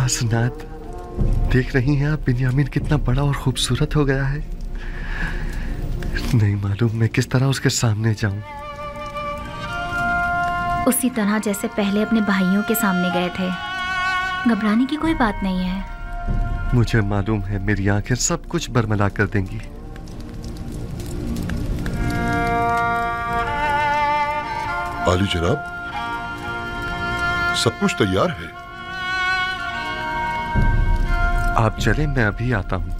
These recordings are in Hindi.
सनात, देख रही हैं आप बिन्यामीन कितना बड़ा और खूबसूरत हो गया है। नहीं मालूम मैं किस तरह उसके सामने जाऊं। उसी तरह जैसे पहले अपने भाइयों के सामने गए थे। घबराने की कोई बात नहीं है। मुझे मालूम है मेरी आंखें सब कुछ बरमला कर देंगी। आली जनाब, सब कुछ तैयार है। आप चलें, मैं अभी आता हूं।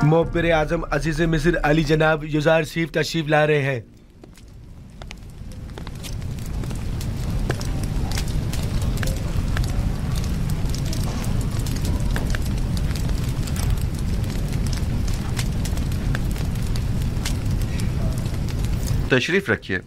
मोहब्बर आजम अजीज मिस्र अली जनाब युजार शरीफ तशरीफ ला रहे हैं। तशरीफ रखिए।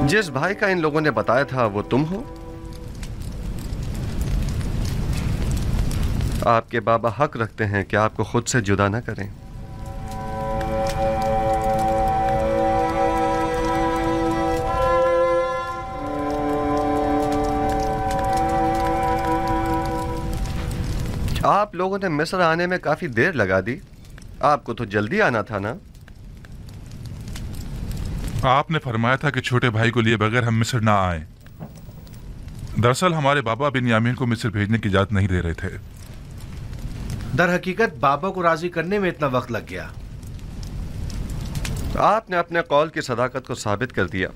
जिस भाई का इन लोगों ने बताया था वो तुम हो? आपके बाबा हक रखते हैं कि आपको खुद से जुदा ना करें। आप लोगों ने मिस्र आने में काफी देर लगा दी। आपको तो जल्दी आना था ना? आपने फरमाया था कि छोटे भाई को लिए बगैर हम मिस्र ना आए। दरअसल हमारे बाबा बिन्यामीन को मिस्र भेजने की इजाजत नहीं दे रहे थे। दर हकीकत बाबा को राजी करने में इतना वक्त लग गया। आपने अपने कौल की सदाकत को साबित कर दिया।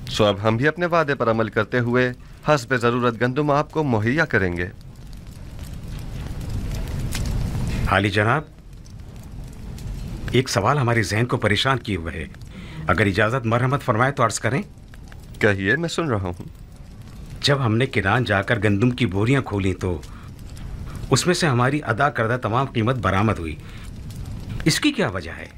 सो अब हम भी अपने वादे पर अमल करते हुए हस्ब जरूरत गंदुम आपको मुहैया करेंगे। आली जनाब, एक सवाल हमारे जहन को परेशान किए हुए है। अगर इजाजत मरहमत फरमाए तो अर्ज करें। कहिए, मैं सुन रहा हूं। जब हमने किरान जाकर गंदम की बोरियां खोली तो उसमें से हमारी अदा करदा तमाम कीमत बरामद हुई। इसकी क्या वजह है?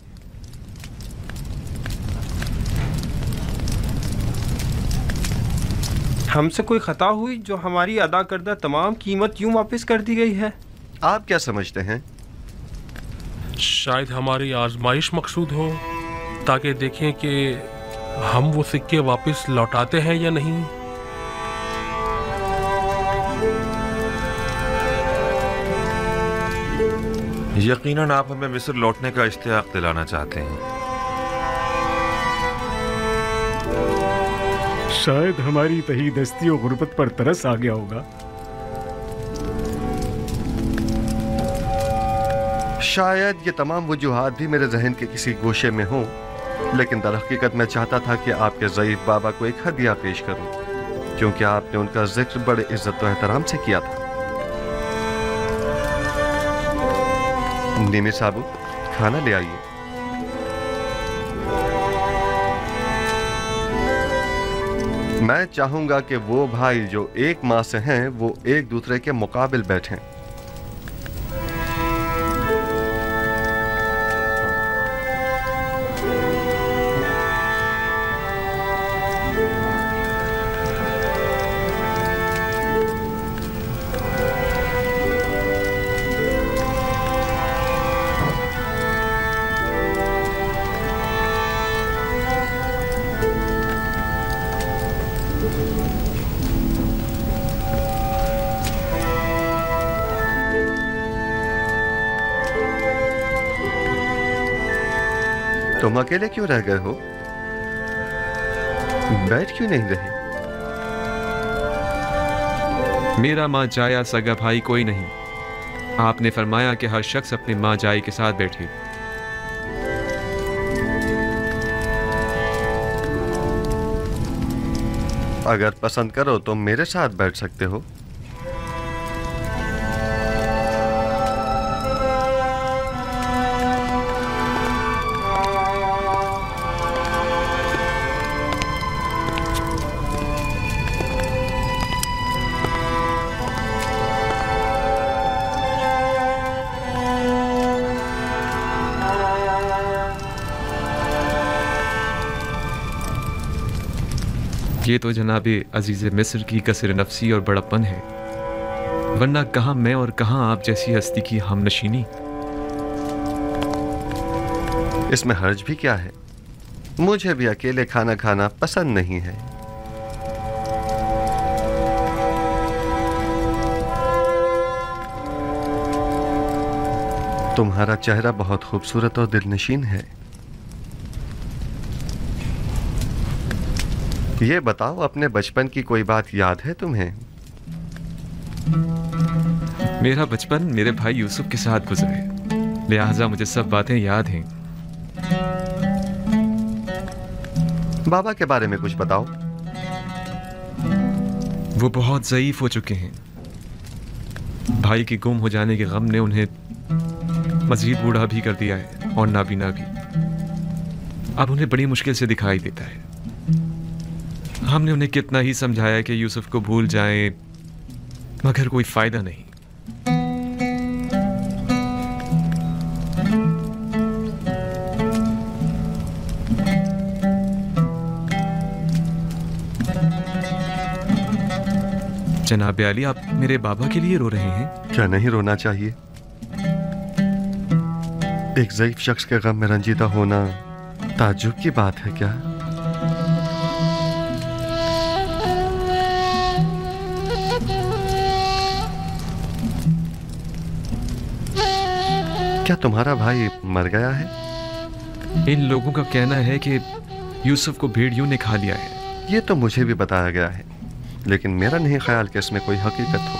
हमसे कोई खता हुई जो हमारी अदा करदा तमाम कीमत यूं वापस कर दी गई है? आप क्या समझते हैं? शायद हमारी आजमाइश मकसूद हो, ताकि देखें कि हम वो सिक्के वापस लौटाते हैं या नहीं। यकीनन आप हमें मिस्र लौटने का इश्तियाक दिलाना चाहते हैं। शायद हमारी तहीदस्ती और गुर्बत पर तरस आ गया होगा। शायद ये तमाम वजूहात भी मेरे जहन के किसी गोशे में हों, लेकिन दर हकीकत मैं चाहता था कि आपके ज़ईफ़ बाबा को एक हदिया पेश करूं, क्योंकि आपने उनका जिक्र बड़े इज्जत और एहतराम से किया था। निमी साबू, खाना ले आइए। मैं चाहूंगा कि वो भाई जो एक माँ से हैं वो एक दूसरे के मुकाबिल बैठें। तुम अकेले क्यों रह गए हो? बैठ क्यों नहीं रहे? मेरा माँ जाया सगा भाई कोई नहीं। आपने फरमाया कि हर शख्स अपनी माँ जाई के साथ बैठे। अगर पसंद करो तो मेरे साथ बैठ सकते हो। ये तो जनाबे अजीज़ मिस्र की कसर नफसी और बड़प्पन है, वरना कहाँ मैं और कहाँ आप जैसी हस्ती की हमनशीनी। इसमें हर्ज भी क्या है? मुझे भी अकेले खाना खाना पसंद नहीं है। तुम्हारा चेहरा बहुत खूबसूरत और दिलनशीन है। ये बताओ, अपने बचपन की कोई बात याद है तुम्हें? मेरा बचपन मेरे भाई यूसुफ के साथ गुजरा है, लिहाजा मुझे सब बातें याद हैं। बाबा के बारे में कुछ बताओ। वो बहुत ज़ईफ हो चुके हैं। भाई के गुम हो जाने के गम ने उन्हें मजीद बूढ़ा भी कर दिया है और नाबीना भी। अब उन्हें बड़ी मुश्किल से दिखाई देता है। हमने उन्हें कितना ही समझाया कि यूसुफ को भूल जाएं, मगर कोई फायदा नहीं। जनाब अली, आप मेरे बाबा के लिए रो रहे हैं? क्या नहीं रोना चाहिए? एक ज़ईफ शख्स के गम में रंजीदा होना ताज्जुब की बात है क्या? क्या तुम्हारा भाई मर गया है? इन लोगों का कहना है कि यूसुफ को भेड़ियों ने खा लिया है। ये तो मुझे भी बताया गया है, लेकिन मेरा नहीं ख्याल कि इसमें कोई हकीकत हो।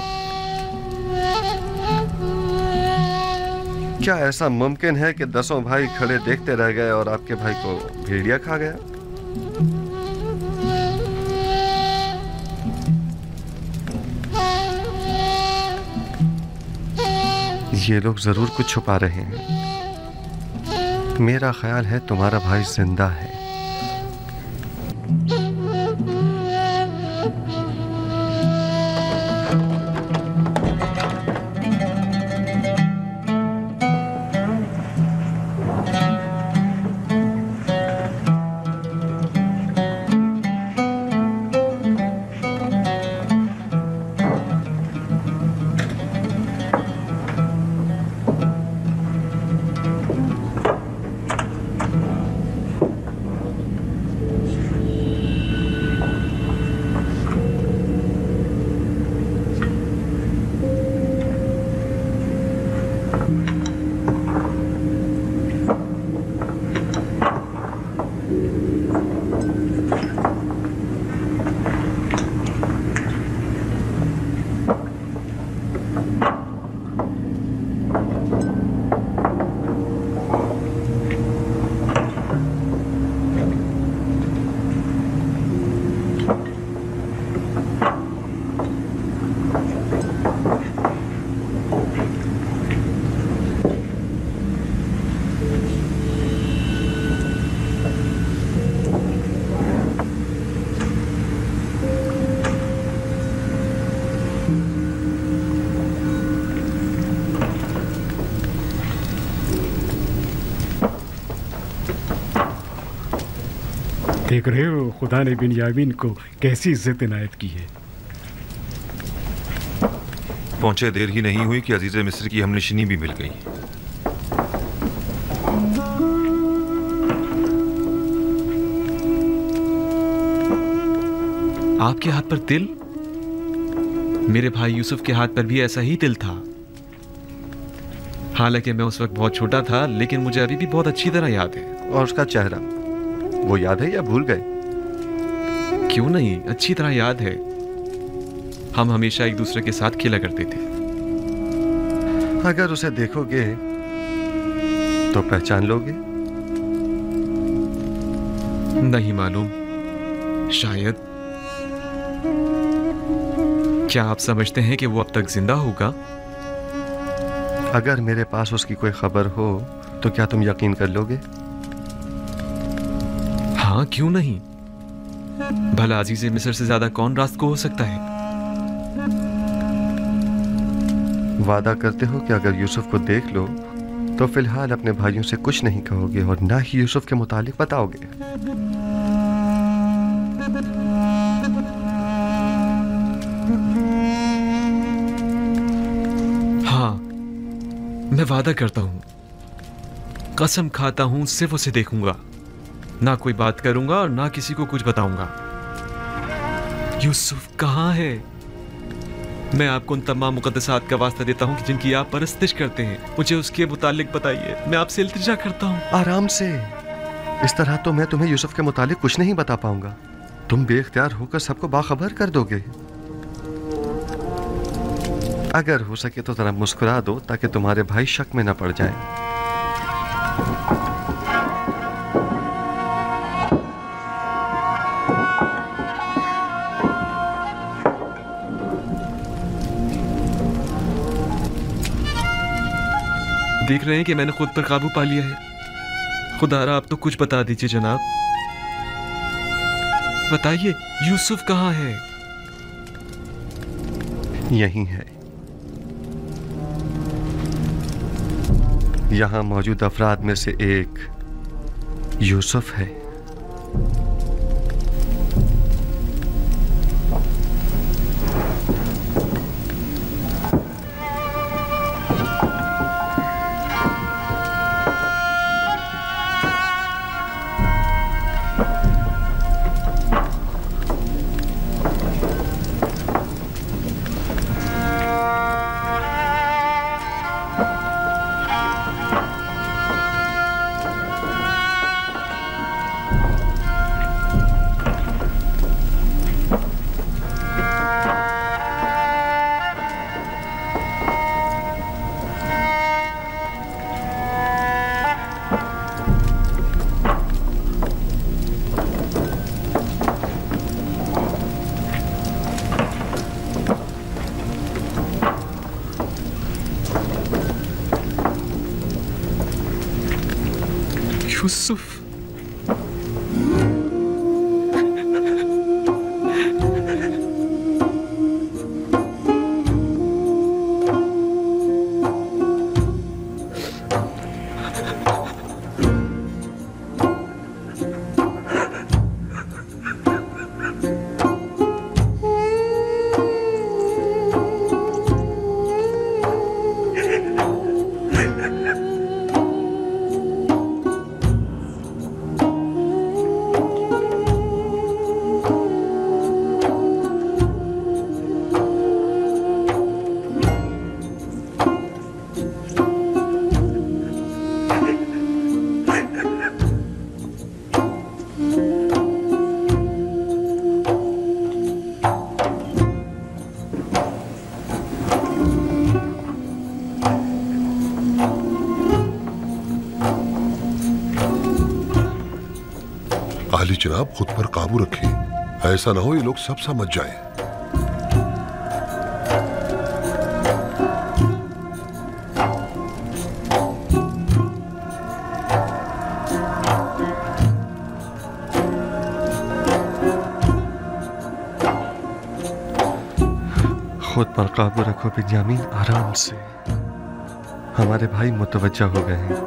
क्या ऐसा मुमकिन है कि 10 भाई खड़े देखते रह गए और आपके भाई को भेड़िया खा गया? ये लोग जरूर कुछ छुपा रहे हैं। मेरा ख्याल है तुम्हारा भाई जिंदा है। देख रहे हो खुदा ने बिन्यामीन को कैसी इज्जत इनायत की है। पहुंचे देर ही नहीं हुई कि अजीज मिस्र की हमनशीनी भी मिल गई। आपके हाथ पर तिल? मेरे भाई यूसुफ के हाथ पर भी ऐसा ही तिल था। हालांकि मैं उस वक्त बहुत छोटा था, लेकिन मुझे अभी भी बहुत अच्छी तरह याद है। और उसका चेहरा, वो याद है या भूल गए? क्यों नहीं, अच्छी तरह याद है। हम हमेशा एक दूसरे के साथ खेला करते थे। अगर उसे देखोगे तो पहचान लोगे? नहीं मालूम, शायद। क्या आप समझते हैं कि वो अब तक जिंदा होगा? अगर मेरे पास उसकी कोई खबर हो तो क्या तुम यकीन कर लोगे? हाँ, क्यों नहीं। भला अजीज़े मिस्र से ज्यादा कौन रास्त को हो सकता है? वादा करते हो कि अगर यूसुफ को देख लो तो फिलहाल अपने भाइयों से कुछ नहीं कहोगे और ना ही यूसुफ के मुतालिक बताओगे? मैं वादा करता हूं, कसम खाता हूं, सिर्फ उसे देखूंगा, ना कोई बात करूंगा और ना किसी को कुछ बताऊंगा। यूसुफ कहाँ है? मैं आपको उन तमाम मुकद्दसात का वास्ता देता हूं कि जिनकी आप परस्तिश करते हैं, मुझे उसके मुतालिक बताइए। मैं आपसे इल्तिजा करता हूं। आराम से। इस तरह तो मैं तुम्हें यूसुफ के मुतालिक कुछ नहीं बता पाऊंगा। तुम बेख्तियार होकर सबको बाखबर कर दोगे। अगर हो सके तो जरा मुस्कुरा दो ताकि तुम्हारे भाई शक में न पड़ जाएं। देख रहे हैं कि मैंने खुद पर काबू पा लिया है। खुदारा आप तो कुछ बता दीजिए जनाब, बताइए यूसुफ कहाँ है? यहीं है। यहां मौजूद अफराद में से एक यूसुफ है। यूसुफ, आली जनाब, खुद पर काबू रखें। ऐसा ना हो ये लोग सब समझ जाएं। खुद पर काबू रखो बिन्यामीन, आराम से। हमारे भाई मुतवज्जा हो गए हैं।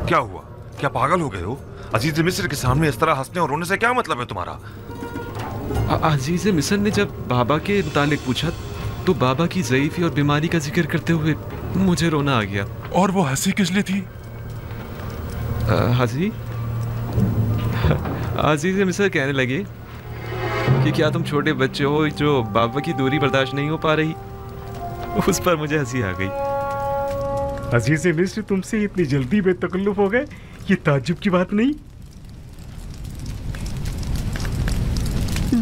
क्या हुआ? क्या पागल हो गए हो? अजीज मिस्र के सामने इस तरह हंसने और रोने से क्या मतलब है तुम्हारा? अजीज मिस्र ने जब बाबा के मुतालिक पूछा तो बाबा की ज़ईफ़ी और बीमारी का जिक्र करते हुए मुझे रोना आ गया। और वो हंसी किस लिए थी? हंसी? अजीज मिस्र कहने लगे कि क्या तुम छोटे बच्चे हो जो बाबा की दूरी बर्दाश्त नहीं हो पा रही। उस पर मुझे हंसी आ गई। अजीज मिस्र तुमसे इतनी जल्दी बेतकल्लुफ हो गए, ये ताज्जुब की बात नहीं।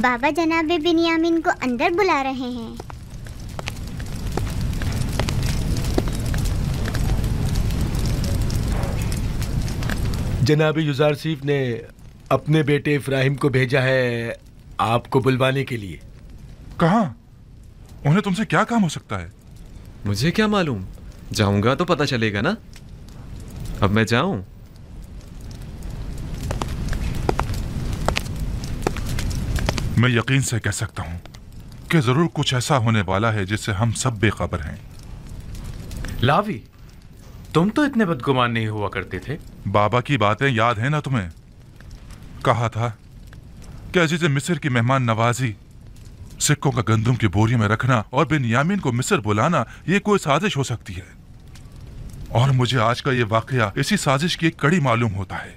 बाबा जनाब बिन्यामीन को अंदर बुला रहे हैं। जनाब युजारसीफ ने अपने बेटे इब्राहिम को भेजा है आपको बुलवाने के लिए। कहाँ? उन्हें तुमसे क्या काम हो सकता है? मुझे क्या मालूम, जाऊंगा तो पता चलेगा ना। अब मैं जाऊं? मैं यकीन से कह सकता हूं कि जरूर कुछ ऐसा होने वाला है जिससे हम सब बेखबर हैं। लावी, तुम तो इतने बदगुमान नहीं हुआ करते थे। बाबा की बातें याद है ना तुम्हें? कहा था कि अजीज मिस्र की मेहमान नवाजी, सिक्कों का गंदम की बोरी में रखना और बिन्यामीन को मिस्र बुलाना ये कोई साजिश हो सकती है। और मुझे आज का ये वाकया इसी साजिश की एक कड़ी मालूम होता है।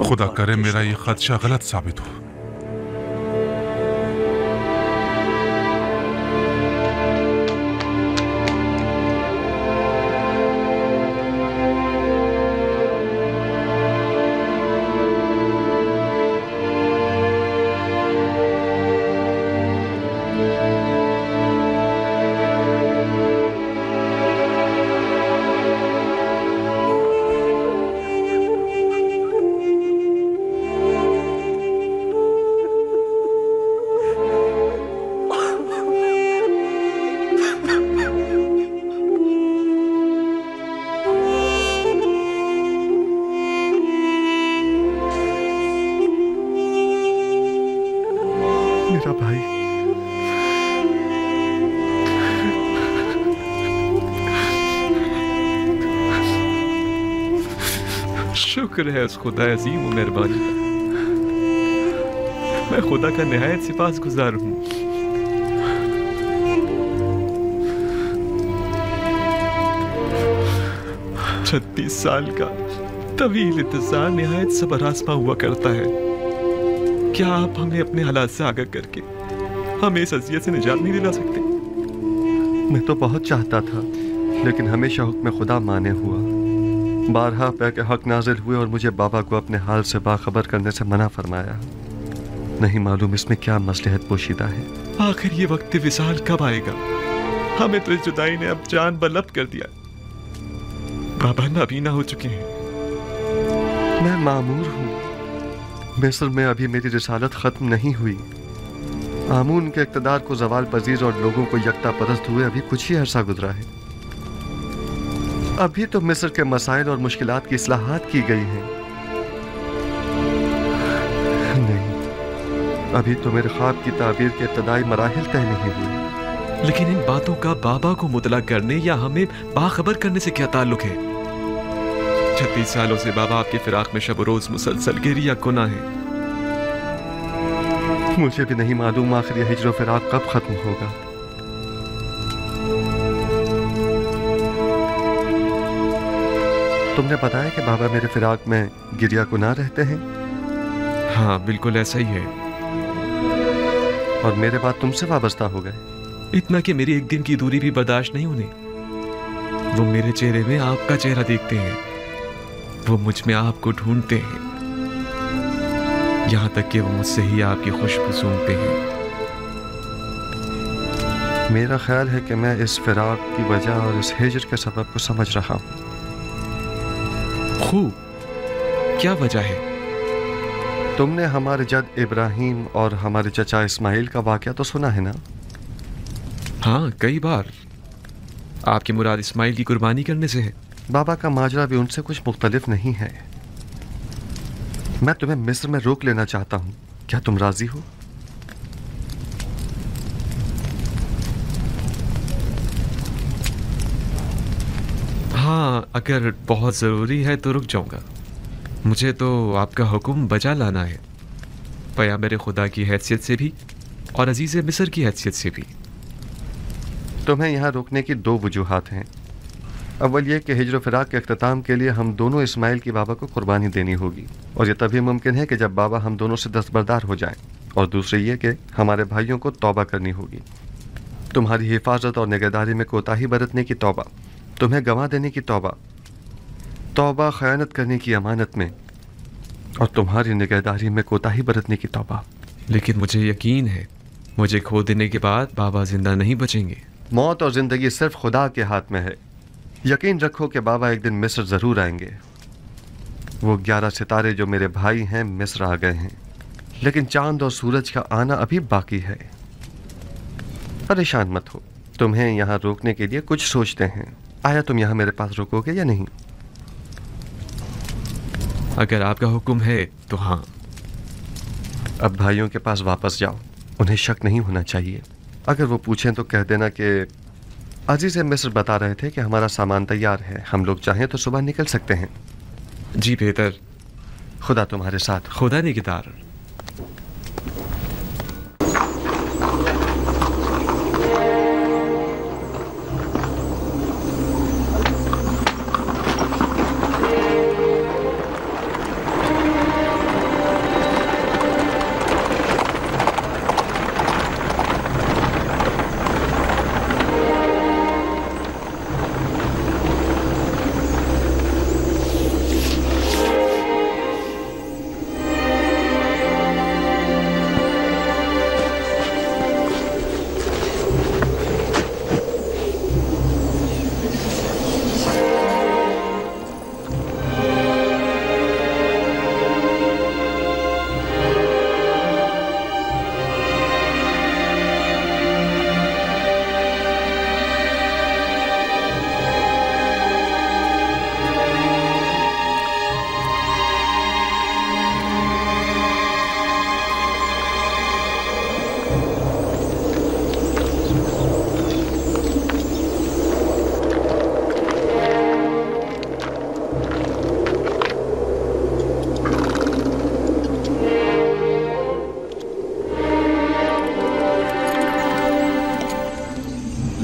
खुदा करे मेरा ये खदशा गलत साबित हो। शुक्र है उस खुदा अजीम व मेहरबानी का। मैं खुदा का निहायत सिफारिशगुजार हूँ। छत्तीस साल का तवील इंतजार निहायत सब्र आज़मा हुआ करता है। क्या आप हमें अपने हालात से आगाह करके हमें इस अज़ियत से निजात नहीं दिला सकते? मैं तो बहुत चाहता था, लेकिन हमेशा हुक्म खुदा माने हुआ। बारहा पे के हक नाजिल हुए और मुझे बाबा को अपने हाल से बाखबर करने से मना फरमाया। नहीं मालूम इसमें क्या मसलहत पोशीदा है। आखिर ये वक्त विसाल कब आएगा? हमें तो इस जुदाई ने अब जान बलब्त कर दिया। बाबा नाबीना हो चुके हैं। मैं मामूर हूँ। मिस्र में अभी मेरी रिसालत खत्म नहीं हुई। आमून के इक़्तिदार को ज़वाल पजीर और लोगों को यकता परस्त हुए अभी कुछ ही अरसा गुजरा है। अभी तो मिस्र के मसाइल और मुश्किलात की इस्लाहात की गई हैं। नहीं, अभी तो मेरे ख्वाब की ताबीर के इब्तदाई मराहिल तय नहीं हुए। लेकिन इन बातों का बाबा को मुतला करने या हमें बाखबर करने से क्या ताल्लुक है? 36 सालों से बाबा आपके फिराक में शब रोज मुसलसल गिरिया गुनाह है। मुझे भी नहीं मालूम आखिर यह हिज्र फिराक कब खत्म होगा। तुमने बताया कि बाबा मेरे फिराक में गिरिया गुनाह रहते हैं? हाँ, बिल्कुल ऐसा ही है। और मेरे बाद तुमसे वाबस्ता हो गए? इतना कि मेरी एक दिन की दूरी भी बर्दाश्त नहीं उन्हें। वो मेरे चेहरे में आपका चेहरा देखते हैं, वो मुझ में आपको ढूंढते हैं, यहाँ तक कि वो मुझसे ही आपकी खुशबू सूंघते हैं। मेरा ख्याल है कि मैं इस फिराक की वजह और इस हिज्र के सबब को समझ रहा हूँ। खूब, क्या वजह है? तुमने हमारे जद इब्राहिम और हमारे चचा इस्माइल का वाकया तो सुना है ना? हाँ, कई बार। आपकी मुराद इस्माइल की कुर्बानी करने से है? बाबा का माजरा भी उनसे कुछ मुख्तलिफ नहीं है। मैं तुम्हें मिस्र में रोक लेना चाहता हूँ, क्या तुम राजी हो? हाँ, अगर बहुत ज़रूरी है तो रुक जाऊंगा। मुझे तो आपका हुक्म बजा लाना है, पैगंबर खुदा की हैसियत से भी और अजीज़ मिस्र की हैसियत से भी। तुम्हें यहाँ रोकने की दो वजूहात हैं। अव्वल ये कि हिज्र फिराक के अख्ताम के लिए हम दोनों इस्माइल की बाबा को कुर्बानी देनी होगी, और ये तभी मुमकिन है कि जब बाबा हम दोनों से दस्तबरदार हो जाएं। और दूसरी ये कि हमारे भाइयों को तौबा करनी होगी। तुम्हारी हिफाजत और निगहदारी में कोताही बरतने की तौबा, तुम्हें गंवा देने की तौबा, तौबा खयानत करने की अमानत में, और तुम्हारी निगहदारी में कोताही बरतने की तौबा। लेकिन मुझे यकीन है मुझे खो देने के बाद बाबा जिंदा नहीं बचेंगे। मौत और जिंदगी सिर्फ खुदा के हाथ में है। यकीन रखो कि बाबा एक दिन मिस्र ज़रूर आएंगे। वो 11 सितारे जो मेरे भाई हैं मिस्र आ गए हैं, लेकिन चांद और सूरज का आना अभी बाकी है। परेशान मत हो, तुम्हें यहाँ रोकने के लिए कुछ सोचते हैं। आया तुम यहाँ मेरे पास रुकोगे या नहीं? अगर आपका हुक्म है तो हाँ। अब भाइयों के पास वापस जाओ, उन्हें शक नहीं होना चाहिए। अगर वो पूछें तो कह देना कि अजीज मिस्र बता रहे थे कि हमारा सामान तैयार है, हम लोग चाहें तो सुबह निकल सकते हैं। जी बेहतर। खुदा तुम्हारे साथ। खुदा निगहदार।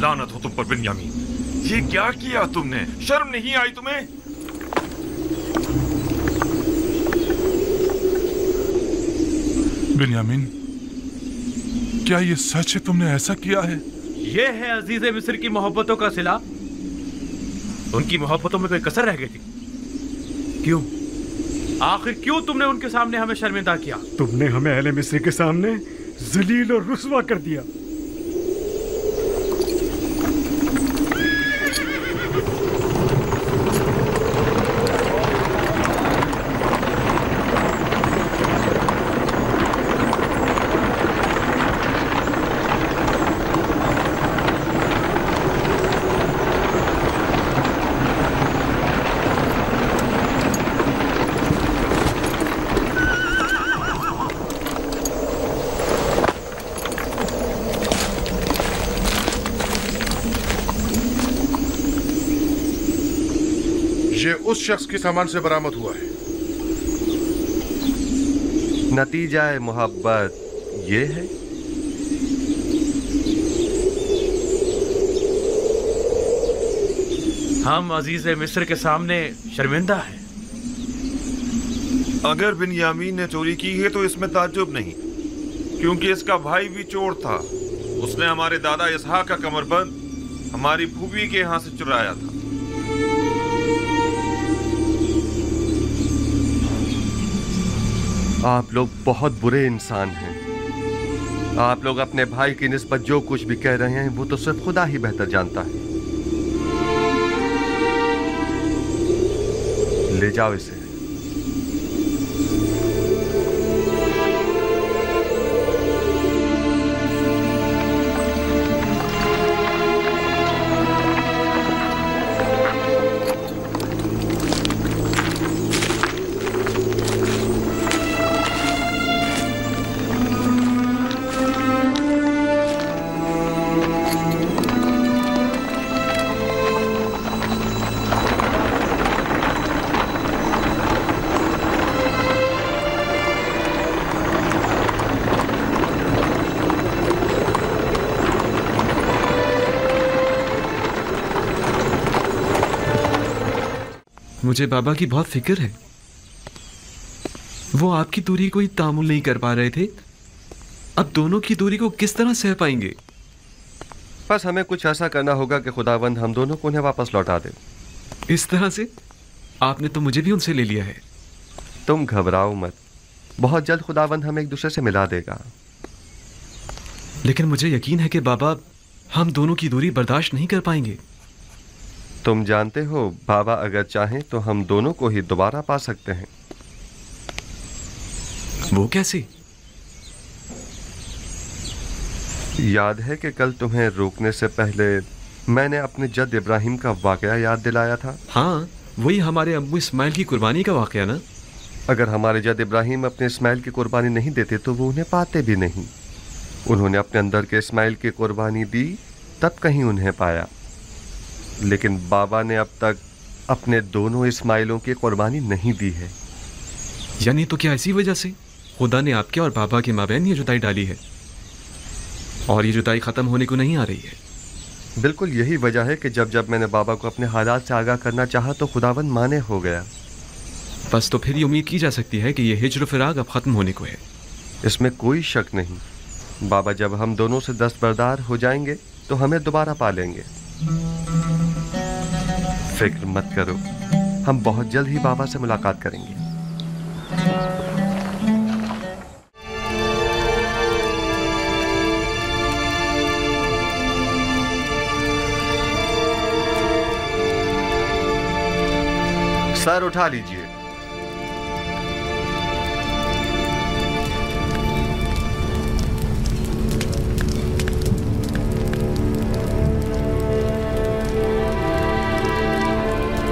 लानत हो तुम पर बिन्यामीन, ये क्या किया तुमने? शर्म नहीं आई तुम्हें? बिन्यामीन, क्या ये सच है तुमने ऐसा किया है? ये है अजीज मिस्र की मोहब्बतों का सिला। उनकी मोहब्बतों में कोई कसर रह गई थी? क्यों? आखिर क्यों तुमने उनके सामने हमें शर्मिंदा किया? तुमने हमें अहले मिस्र के सामने जलील और रुस्वा कर दिया। ये उस शख्स के सामान से बरामद हुआ है। नतीजा मोहब्बत ये है। हम अजीज मिस्र के सामने शर्मिंदा हैं। अगर बिन्यामीन ने चोरी की है तो इसमें ताज्जुब नहीं, क्योंकि इसका भाई भी चोर था। उसने हमारे दादा इसहाक का कमरबंद हमारी फूफी के यहाँ से चुराया था। आप लोग बहुत बुरे इंसान हैं। आप लोग अपने भाई की निस्बत जो कुछ भी कह रहे हैं वो तो सिर्फ खुदा ही बेहतर जानता है। ले जाओ इसे। मुझे बाबा की बहुत फिक्र है। वो आपकी दूरी कोई तामुल नहीं कर पा रहे थे, अब दोनों की दूरी को किस तरह सह पाएंगे? बस हमें कुछ ऐसा करना होगा कि खुदावंद हम दोनों को उन्हें वापस लौटा दे। इस तरह से? आपने तो मुझे भी उनसे ले लिया है। तुम घबराओ मत, बहुत जल्द खुदावंद हमें एक दूसरे से मिला देगा। लेकिन मुझे यकीन है कि बाबा हम दोनों की दूरी बर्दाश्त नहीं कर पाएंगे। तुम जानते हो बाबा अगर चाहें तो हम दोनों को ही दोबारा पा सकते हैं। वो कैसे? याद है कि कल तुम्हें रोकने से पहले मैंने अपने जद इब्राहिम का वाकया याद दिलाया था? हाँ, वही हमारे अब्बू इस्माइल की कुर्बानी का वाकया ना? अगर हमारे जद इब्राहिम अपने इस्माइल की कुर्बानी नहीं देते तो वो उन्हें पाते भी नहीं। उन्होंने अपने अंदर के इस्माइल की कुर्बानी दी, तब कहीं उन्हें पाया। लेकिन बाबा ने अब तक अपने दोनों इस्माइलों की कुर्बानी नहीं दी है। यानी तो क्या इसी वजह से खुदा ने आपके और बाबा के माबैन ये जुदाई डाली है और ये जुदाई ख़त्म होने को नहीं आ रही है? बिल्कुल यही वजह है कि जब जब मैंने बाबा को अपने हालात से आगाह करना चाहा तो खुदावन माने हो गया। बस तो फिर ये उम्मीद की जा सकती है कि ये हिज्र फिराक अब ख़त्म होने को है। इसमें कोई शक नहीं। बाबा जब हम दोनों से दस्तबरदार हो जाएंगे तो हमें दोबारा पा लेंगे। फिक्र मत करो, हम बहुत जल्द ही बाबा से मुलाकात करेंगे। सर उठा लीजिए।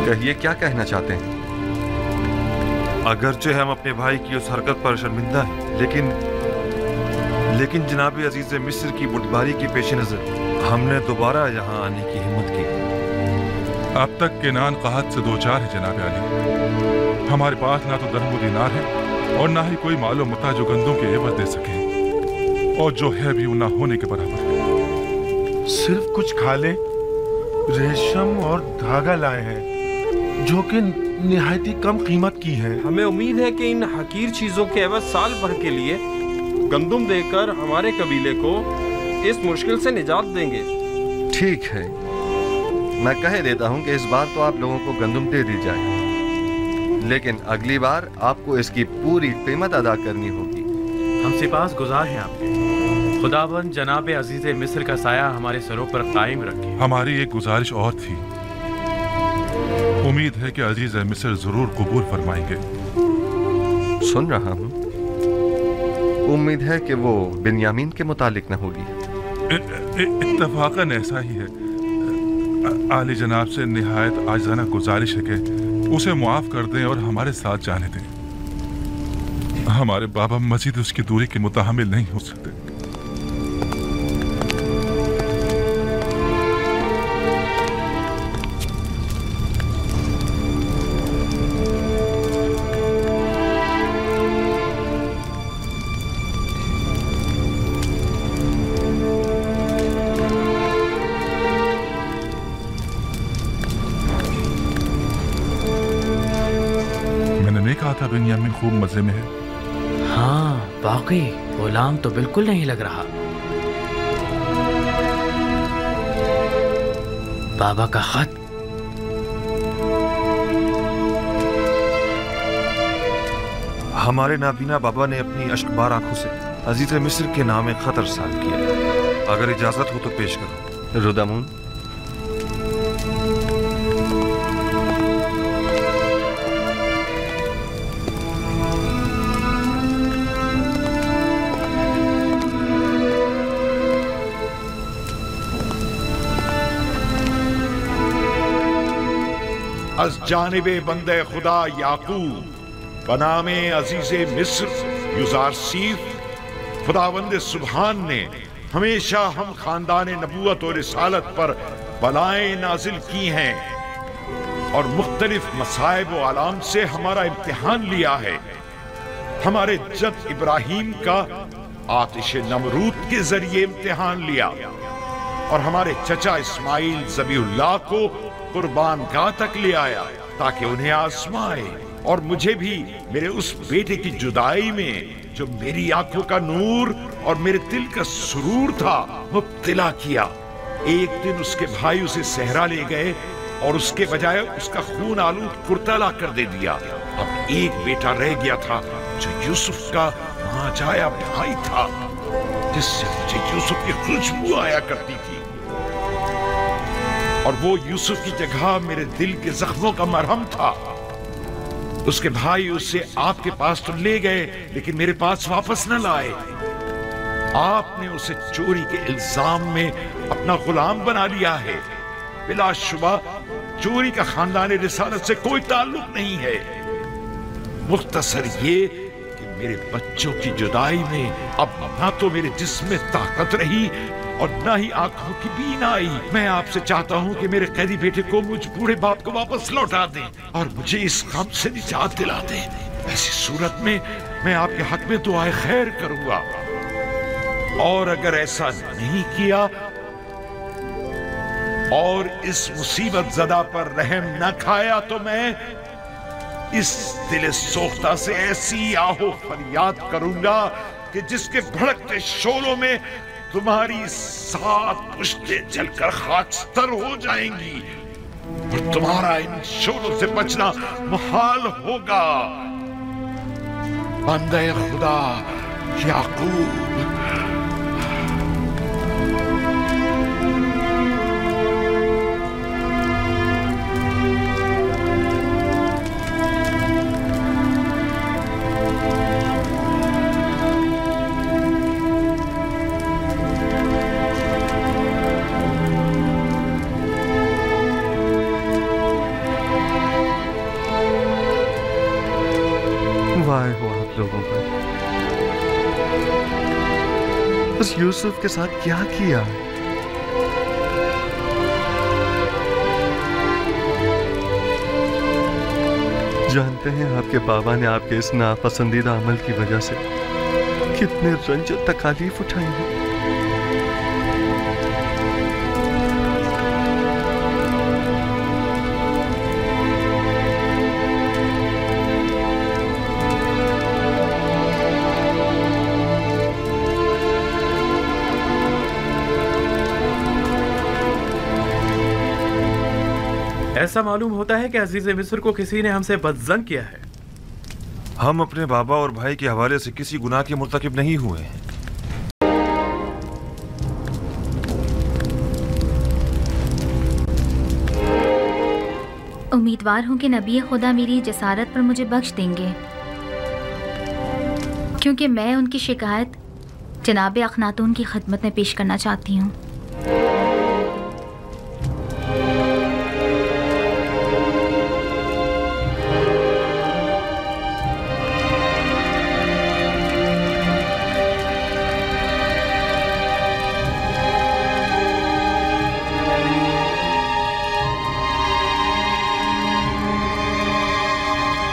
कहिए, क्या कहना चाहते हैं? अगरचे हम अपने भाई की उस हरकत पर शर्मिंदा हैं, लेकिन जनाब अजीज मिस्र की बुटबारी के पेश नजर हमने दोबारा यहाँ आने की हिम्मत की। अब तक केनान कहत से दो चार है जनाब अली। हमारे पास ना तो दरहम दिनार है और ना ही कोई मालो मता जो गंदों के एवज दे सके, और जो है भी ना होने के बराबर है। सिर्फ कुछ खाले, रेशम और धागा लाए हैं जो कि निहायती कम कीमत की है। हमें उम्मीद है कि इन हकीर चीजों के एवज साल भर के लिए गंदुम देकर हमारे कबीले को इस मुश्किल से निजात देंगे। ठीक है, मैं कह देता हूं कि इस बार तो आप लोगों को गंदुम दे दी जाए, लेकिन अगली बार आपको इसकी पूरी कीमत अदा करनी होगी। हम सिपास गुजार हैं आपके। खुदाबंद जनाब अजीज मिस्र का साया हमारे सरों पर कायम रखे। हमारी एक गुजारिश और थी। उम्मीद है कि अजीज मिस्र जरूर कबूल फरमाएंगे। सुन रहा हूँ। उम्मीद है कि वो बिन्यामीन के मुतालिक न होगी। इत्तफाकन ऐसा ही है। आली जनाब से निहायत आजाना गुजारिश है कि उसे मुआफ कर दें और हमारे साथ जाने दें। हमारे बाबा मजीद उसकी दूरी के मुताहमिल नहीं हो सकते। बिन्यामीन खूब मजे में है। हाँ, वाकई गुलाम तो बिल्कुल नहीं लग रहा। बाबा का खत। हमारे नाबीना बाबा ने अपनी अश्कबार आंखों से अजीज मिस्र के नाम खत अरसाल किया। अगर इजाजत हो तो पेश करो। रुदामुन, अज जानिबे बंदे खुदा याकूब बनामे अजीज़े मिस्र युज़ारसीफ खुदावंद सुबहान ने हमेशा हम खानदान नबूवत और रिसालत पर बलाएं नाजिल की हैं और मुख्तलिफ मसाइब व आलाम से हमारा इम्तिहान लिया है। हमारे जद इब्राहिम का आतिश नमरूद के जरिए इम्तिहान लिया और हमारे चचा इस्माइल ज़बीहुल्लाह को कुर्बान गाह तक ले आया ताकि उन्हें आजमाए और मुझे भी मेरे उस बेटे की जुदाई में जो मेरी आंखों का नूर और मेरे दिल का सुरूर था मुब्तला किया। एक दिन उसके भाई उसे सहरा ले गए और उसके बजाय उसका खून आलूद कुर्ता ला कर दे दिया। अब एक बेटा रह गया था जो यूसुफ का नाजाया भाई था, जिससे मुझे यूसुफ की खुशबू आया करती थी और वो यूसुफ की जगह मेरे दिल के जख्मों का मरहम था। उसके भाई उसे आपके पास तो ले गए लेकिन मेरे पास वापस न लाए। आपने उसे चोरी के इल्जाम में अपना गुलाम बना लिया है। बिलाशुबा चोरी का खानदान रिसालत से कोई ताल्लुक नहीं है। मुख्तसर ये कि मेरे बच्चों की जुदाई में अब ना तो मेरे जिस्म में ताकत रही और ना ही आंखों की बीनाई। मैं आपसे चाहता हूँ कि मेरे कैदी बेटे को मुझ बूढ़े बाप को वापस लौटा दें और मुझे इस गम से निजात दिला दें। ऐसी सूरत में मैं आपके हक में दुआए खैर करूंगा, और अगर ऐसा नहीं किया और इस मुसीबत ज़दा पर रहम न खाया तो मैं इस दिल सोख्ता से ऐसी आहो फरियाद करूंगा कि जिसके भड़कते शोलों में तुम्हारी 7 पुश्तें जलकर खाकस्तर हो जाएंगी और तुम्हारा इन शोलों से बचना मुहाल होगा। बंदे खुदा याकूब। वाह हो आप लोगों पर, उस यूसुफ के साथ क्या किया। जानते हैं आपके बाबा ने आपके इस नापसंदीदा अमल की वजह से कितने रंज और तकालीफ उठाई हैं। ऐसा मालूम होता है कि अजीज़े मिस्र को किसी ने हमसे बदज़न किया है। हम अपने बाबा और भाई के हवाले से किसी गुनाह के मुर्तकिब नहीं हुए हैं। उम्मीदवार हूं कि नबी खुदा मेरी जसारत पर मुझे बख्श देंगे, क्योंकि मैं उनकी शिकायत जनाब अखनातून की खिदमत में पेश करना चाहती हूँ।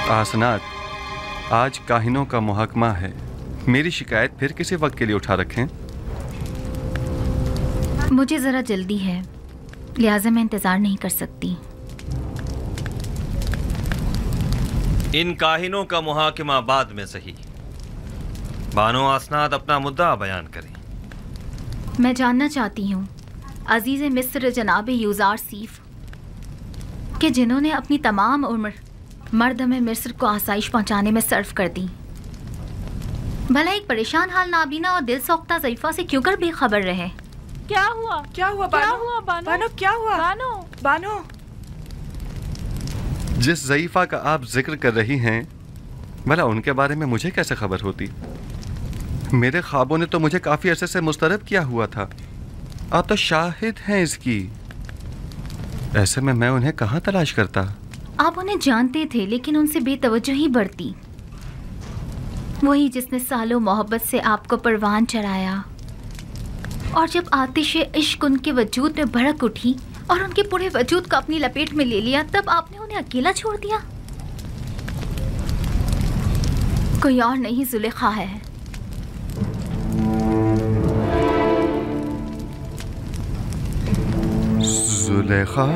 आसनाद, आज काहिनों का मुहकमा है। मेरी शिकायत फिर किसी वक्त के लिए उठा रखें। मुझे ज़रा जल्दी है, लिहाजा मैं इंतज़ार नहीं कर सकती। इन काहिनों का मुहाकिमा बाद में सही। बानो आसनाद अपना मुद्दा बयान करें। मैं जानना चाहती हूँ अजीज़ मिस्र जनाब यूज़ार सीफ के जिन्होंने अपनी तमाम उम्र मर्द में मिस्र को आसाइश पहुंचाने में सर्फ कर दी, भला एक परेशान हाल नाबीना और दिल सौख्ता ज़ईफ़ा से क्यों कर बेखबर रहे। क्या हुआ? क्या हुआ बानो? क्या हुआ बानो? बानो क्या हुआ? बानो बानो जिस ज़ईफ़ा का आप जिक्र कर रही हैं, भला उनके बारे में मुझे कैसे खबर होती। मेरे ख्वाबों ने तो मुझे काफ़ी अरसे से मुस्तरब किया हुआ था। आप तो शाहिद हैं इसकी। ऐसे में मैं उन्हें कहाँ तलाश करता। आप उन्हें जानते थे लेकिन उनसे बेतवज्जोही बरती। वही जिसने सालों मोहब्बत से आपको परवान चढ़ाया, और जब आतिश इश्क उनके वजूद में भड़क उठी और उनके पूरे वजूद को अपनी लपेट में ले लिया, तब आपने उन्हें अकेला छोड़ दिया। कोई और नहीं, जुलेखा है। जुलेखा?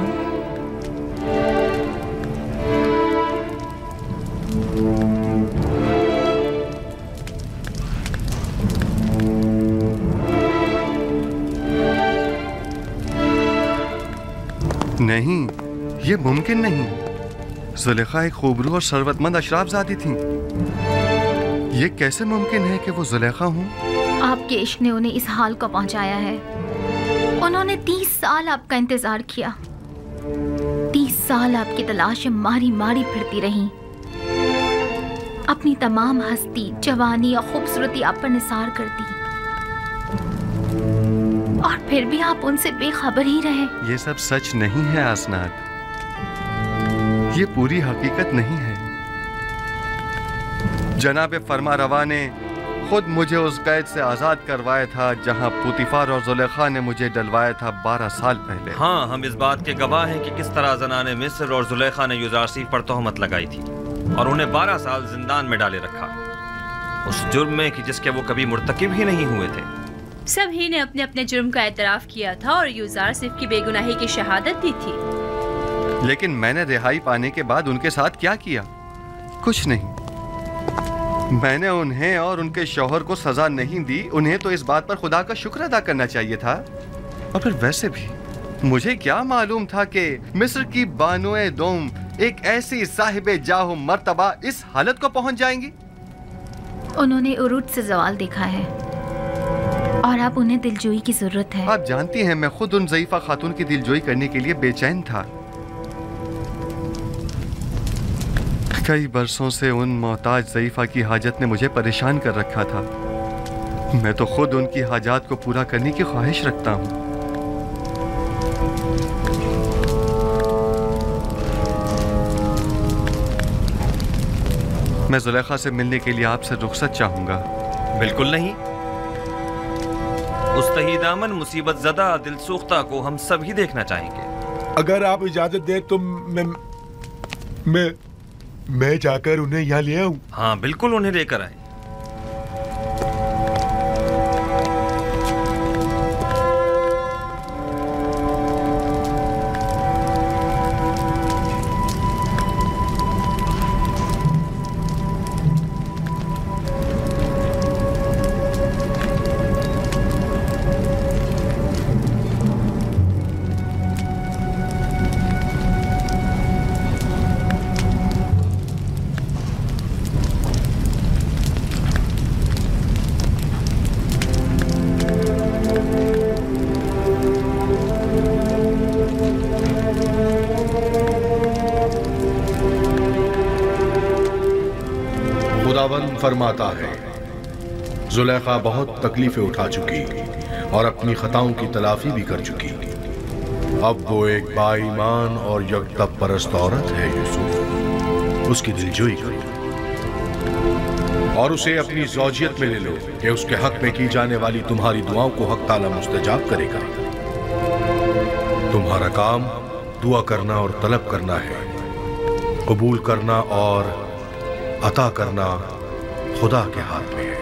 नहीं, ये मुमकिन नहीं। जुलेखा एक खूबरू और सरवतमंद अशराफजादी थी। ये कैसे मुमकिन है कि वो जुलेखा हूँ? आपके इश्क ने उन्हें इस हाल को पहुंचाया है। उन्होंने 30 साल आपका इंतजार किया। 30 साल आपकी तलाश में मारी मारी फिरती रही। अपनी तमाम हस्ती, जवानी और खूबसूरती आप पर निसार कर दी, और फिर भी आप उनसे बेखबर ही रहे। ये सब सच नहीं है आसनाद, ये पूरी हकीकत नहीं है। जनाब फरमा रवा ने खुद मुझे उस कैद से आज़ाद करवाया था जहां पुतिफार और जुलेखा ने मुझे डलवाया था 12 साल पहले। हाँ, हम इस बात के गवाह हैं कि किस तरह ज़नाने मिस्र और जुलेखा ने यूज़ारसीफ पर तोहमत लगाई थी और उन्हें 12 साल जिंदान में डाले रखा, उस जुर्म में कि जिसके वो कभी मुर्तकिब ही नहीं हुए थे। सभी ने अपने अपने जुर्म का एतराफ़ किया था और यूज़ारसीफ की बेगुनाही की शहादत दी थी। लेकिन मैंने रिहाई पाने के बाद उनके साथ क्या किया? कुछ नहीं। मैंने उन्हें और उनके शौहर को सजा नहीं दी। उन्हें तो इस बात पर खुदा का शुक्र अदा करना चाहिए था। और फिर वैसे भी मुझे क्या मालूम था कि मिस्र की बानोए दोम एक ऐसी साहिबे जाहो मर्तबा इस हालत को पहुंच जाएंगी। उन्होंने उरूज से जवाल देखा है और अब उन्हें दिलजोई की जरूरत है। आप जानती हैं, मैं खुद उन ज़ईफा खातून की दिलजोई करने के लिए बेचैन था। कई बरसों से उन मोहताज ज़ईफा की हाजत ने मुझे परेशान कर रखा था। मैं तो खुद उनकी हाजात को पूरा करने की ख्वाहिश रखता हूँ। मैं जुलेखा से मिलने के लिए आपसे रुखसत चाहूंगा। बिल्कुल नहीं। उस तहीदामन मुसीबत ज़दा दिलसोख्ता को हम सभी देखना चाहेंगे। अगर आप इजाजत दें तो मैं जाकर उन्हें यहाँ ले आऊं। हाँ बिल्कुल, उन्हें लेकर आए। फरमाता है, जुलेखा बहुत तकलीफें उठा चुकी और अपनी खताओं की तलाफी भी कर चुकी। अब वो एक बाईमान और यकदम परस्त औरत है। यूसुफ, उसकी दिलजोई करो और उसे अपनी ज़ौजियत में ले लो कि उसके हक में की जाने वाली तुम्हारी दुआओं को हक ताला मुस्तजाब करेगा। तुम्हारा काम दुआ करना और तलब करना है। कबूल करना और अता करना खुदा के हाथ में है।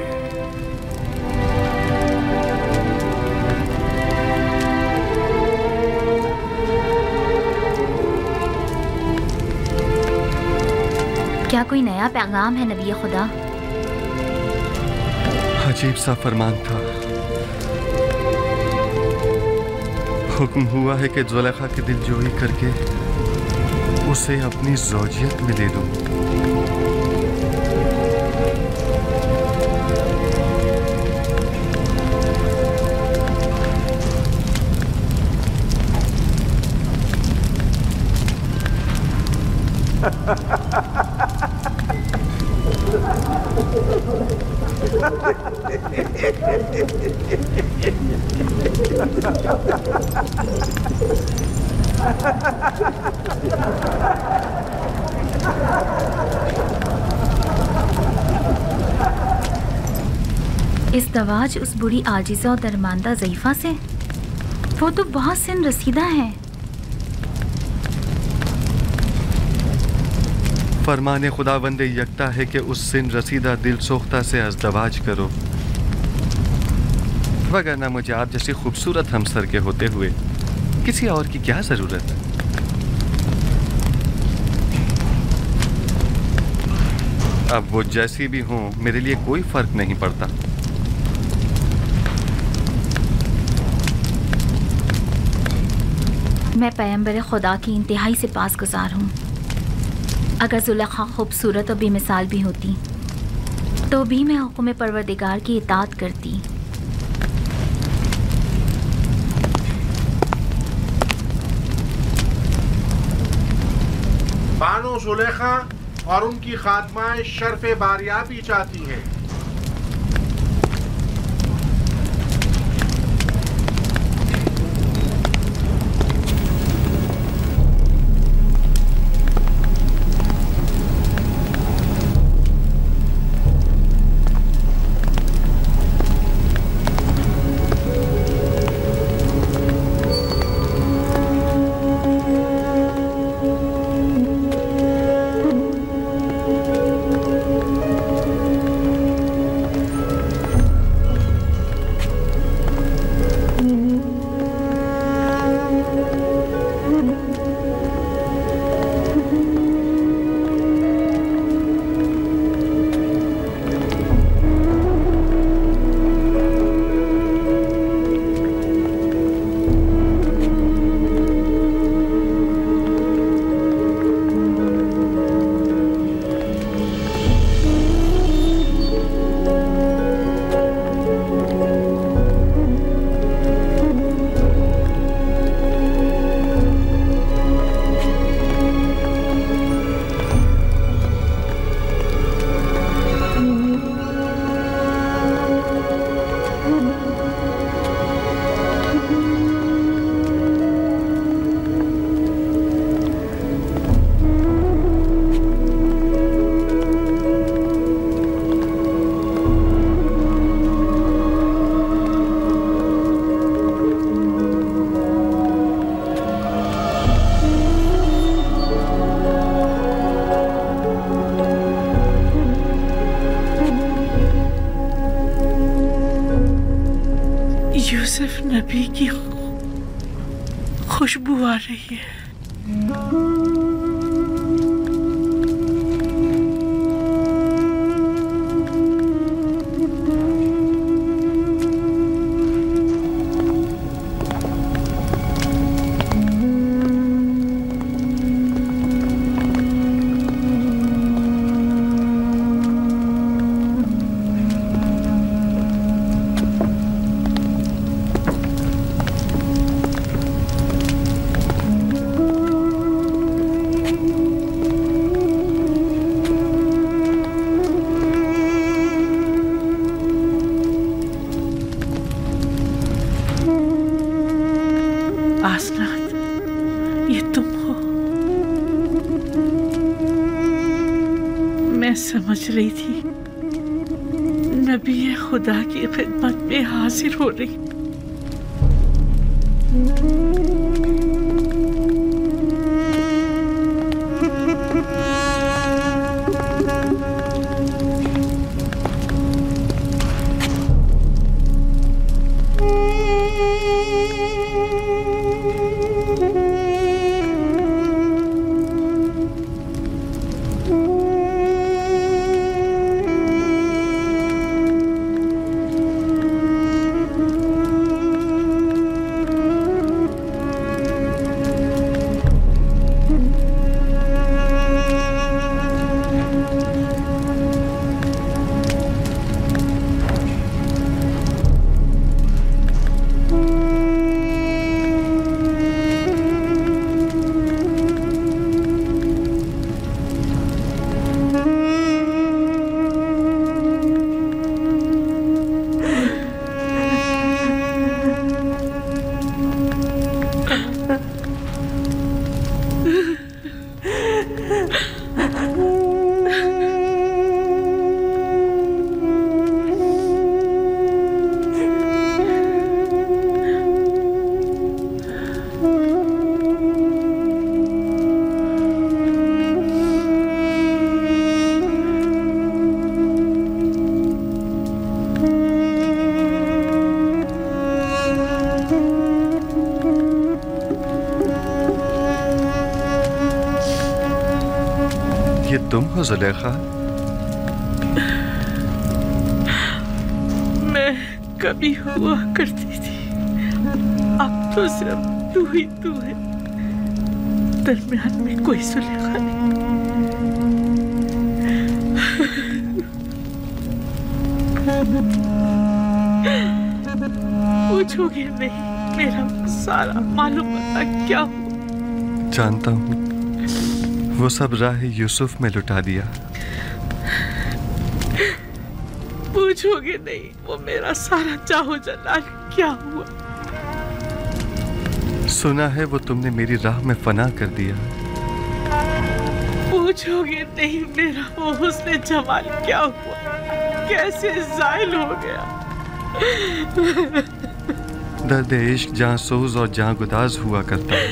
क्या कोई नया पैगाम है नबी खुदा? अजीब सा फरमान था। हुक्म हुआ है कि जुलेखा की दिलजोई करके उसे अपनी ज़ौजियत में ले लूं। इज़्दवाज उस बुरी आजिज़ा और दरमांदा ज़ईफ़ा से? वो तो बहुत सिन रसीदा है। फरमाने खुदावंद यकता है कि उस सिन रसीदा दिल सोख्ता से अज़दवाज करो, वगरना मुझे आप जैसी खूबसूरत हमसर के होते हुए किसी और की क्या जरूरत है। अब वो जैसी भी हों, मेरे लिए कोई फर्क नहीं पड़ता। मैं पैगंबर खुदा की इंतहाई से पासगुज़ार हूँ। अगर जुलेखा खूबसूरत और बेमिसाल भी होती तो भी मैं हुक्म परवरदिगार की इताअत करती। बानो जुलेखा और उनकी खादमाएं शर्फ़े बारियाबी चाहती हैं। सिर्फ नबी की खुशबू आ रही है। समझ रही थी नबी खुदा की खिदमत में हाजिर हो रही। तुम हो जुलेखा? मैं कभी हुआ करती थी, अब तो सिर्फ तू ही तू है, दरमियान में कोई जुलेखा नहीं। पूछोगे नहीं मेरा सारा मालूम पता क्या हुआ? जानता हूँ, वो सब राह यूसुफ में लुटा दिया। पूछोगे नहीं वो मेरा सारा चाहो जलाल क्या हुआ? सुना है वो तुमने मेरी राह में फना कर दिया। पूछोगे नहीं मेरा वो हुस्न जमाल क्या हुआ, कैसे ज़ाइल हो गया? दर्द इश्क जहाँ सोज और जहाँ गुदाज हुआ करता है।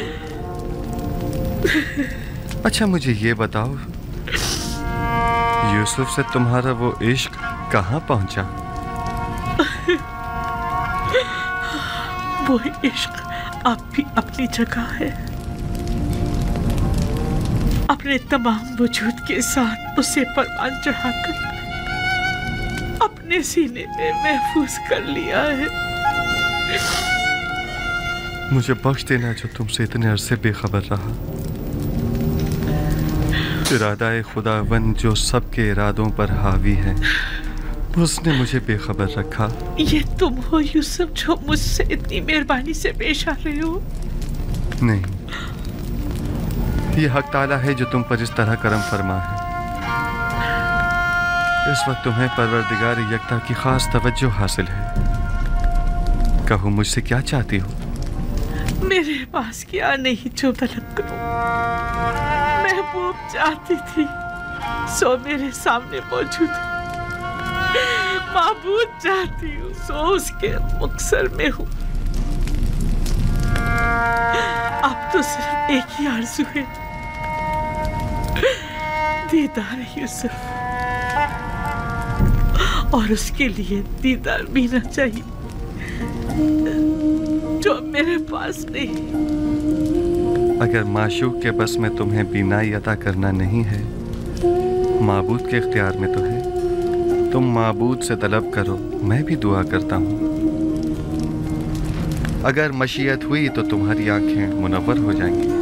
अच्छा मुझे ये बताओ, यूसुफ से तुम्हारा वो इश्क कहाँ पहुंचा? वो इश्क अब भी अपनी जगह है, अपने तमाम वजूद के साथ उसे परवान चढ़ाकर अपने सीने में महफूज कर लिया है। मुझे बख्श देना जो तुमसे इतने अरसे बेखबर रहा। इरादा खुदावन जो सबके इरादों पर हावी है, उसने मुझे बेखबर रखा। ये तुम हो यूसुफ जो मुझसे इतनी मेहरबानी से पेश आ रहे हो? नहीं, ये हक ताला है जो तुम पर इस तरह करम फरमा है। इस वक्त तुम्हें परवरदिगार यकता की खास तवज्जो हासिल है। कहो मुझसे क्या चाहती हो? मेरे पास क्या नहीं जो तलब करूं। महबूब चाहती थी सो मेरे सामने मौजूद है। माबूद चाहती हूँ सो उसके मुक्सर में हूँ। अब तो सिर्फ एक ही आरज़ू है, दीदार यूसुफ, और उसके लिए दीदार भी ना चाहिए। जो मेरे पास नहीं। अगर माशूक के बस में तुम्हें बीनाई अता करना नहीं है, माबूद के इख्तियार में तो है। तुम माबूद से तलब करो, मैं भी दुआ करता हूँ। अगर मशीयत हुई तो तुम्हारी आंखें मुनव्वर हो जाएंगी।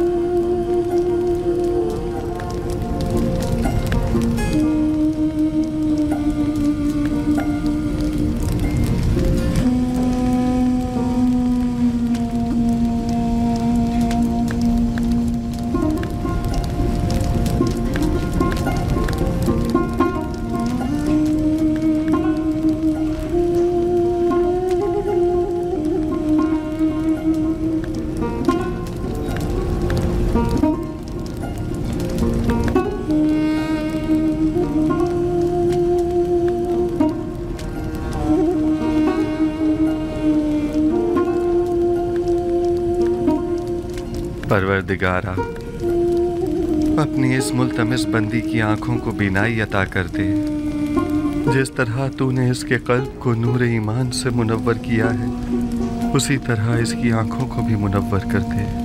परवरदिगारा, अपनी इस मुल्तमिस बंदी की आंखों को बीनाई अता कर दे। जिस तरह तूने इसके कल्ब को नूर ईमान से मुनव्वर किया है, उसी तरह इसकी आंखों को भी मुनव्वर कर दे।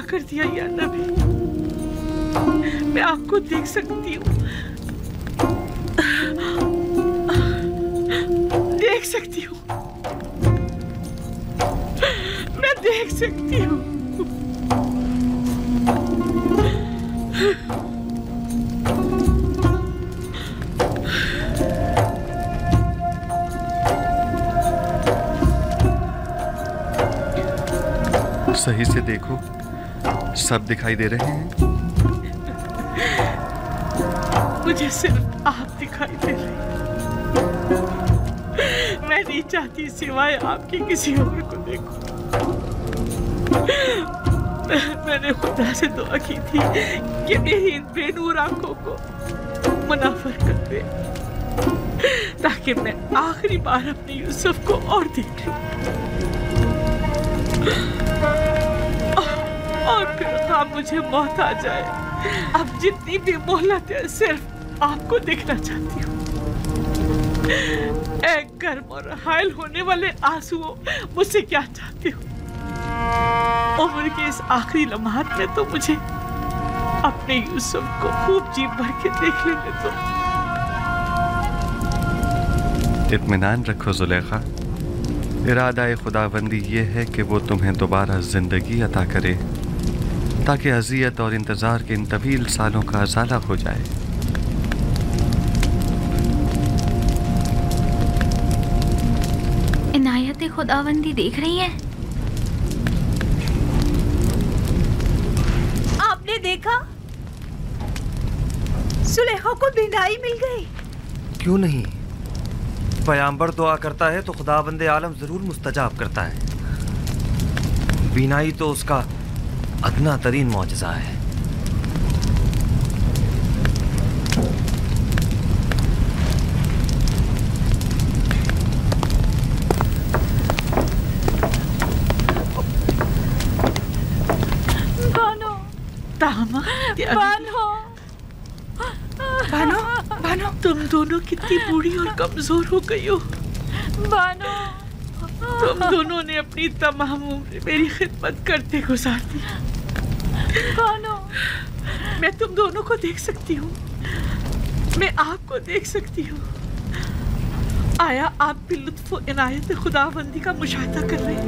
कर दिया या नबी, मैं आपको देख सकती हूँ, देख सकती हूँ, मैं देख सकती हूँ। सही से देखो, सब दिखाई दे रहे हैं। मुझे सिर्फ आप दिखाई दे रहे हैं। मैं नहीं चाहती सिवाय आपके किसी और को देखूं। मैंने खुदा से दुआ की थी कि मेरी इन बेनूर आंखों को मुनाफर कर दे, ताकि मैं आखिरी बार अपने यूसुफ को और देख लूं। और फिर ख्वाब मुझे मौत आ जाए। अब जितनी भी मोहलत है, सिर्फ आपको देखना चाहती हूँ। एक गर्म और हायल होने वाले आंसुओं, मुझसे क्या चाहती हूँ? उम्र के इस आखिरी लम्हात में तो मुझे अपने यूसुफ को खूब जी भर के देख लेने दो। इत्मीनान रखो जुलेखा, इरादा खुदाबंदी ये है कि वो तुम्हें दोबारा जिंदगी अता करे, ताकि अज़ियत और इंतज़ार के इन तवील सालों का अज़ाला हो जाए। इनायत खुदाबंदी देख रही हैं? आपने देखा, सुलेखा को बीनाई मिल गई। क्यों नहीं? पैगंबर दुआ करता है तो खुदाबंदे आलम जरूर मुस्तजाब करता है। बीनाई तो उसका अदना तरीन मौजज़ा है। दोनों कितनी बूढ़ी और कमजोर हो गई हो। बानो, तुम दोनों ने अपनी तमाम उम्र मेरी खिदमत करते गुजार दी। बानो, मैं तुम दोनों को देख सकती हूँ, मैं आपको देख सकती हूँ। आया आप भी लुत्फ और इनायत खुदाबंदी का मुशाहिदा कर रहे हैं।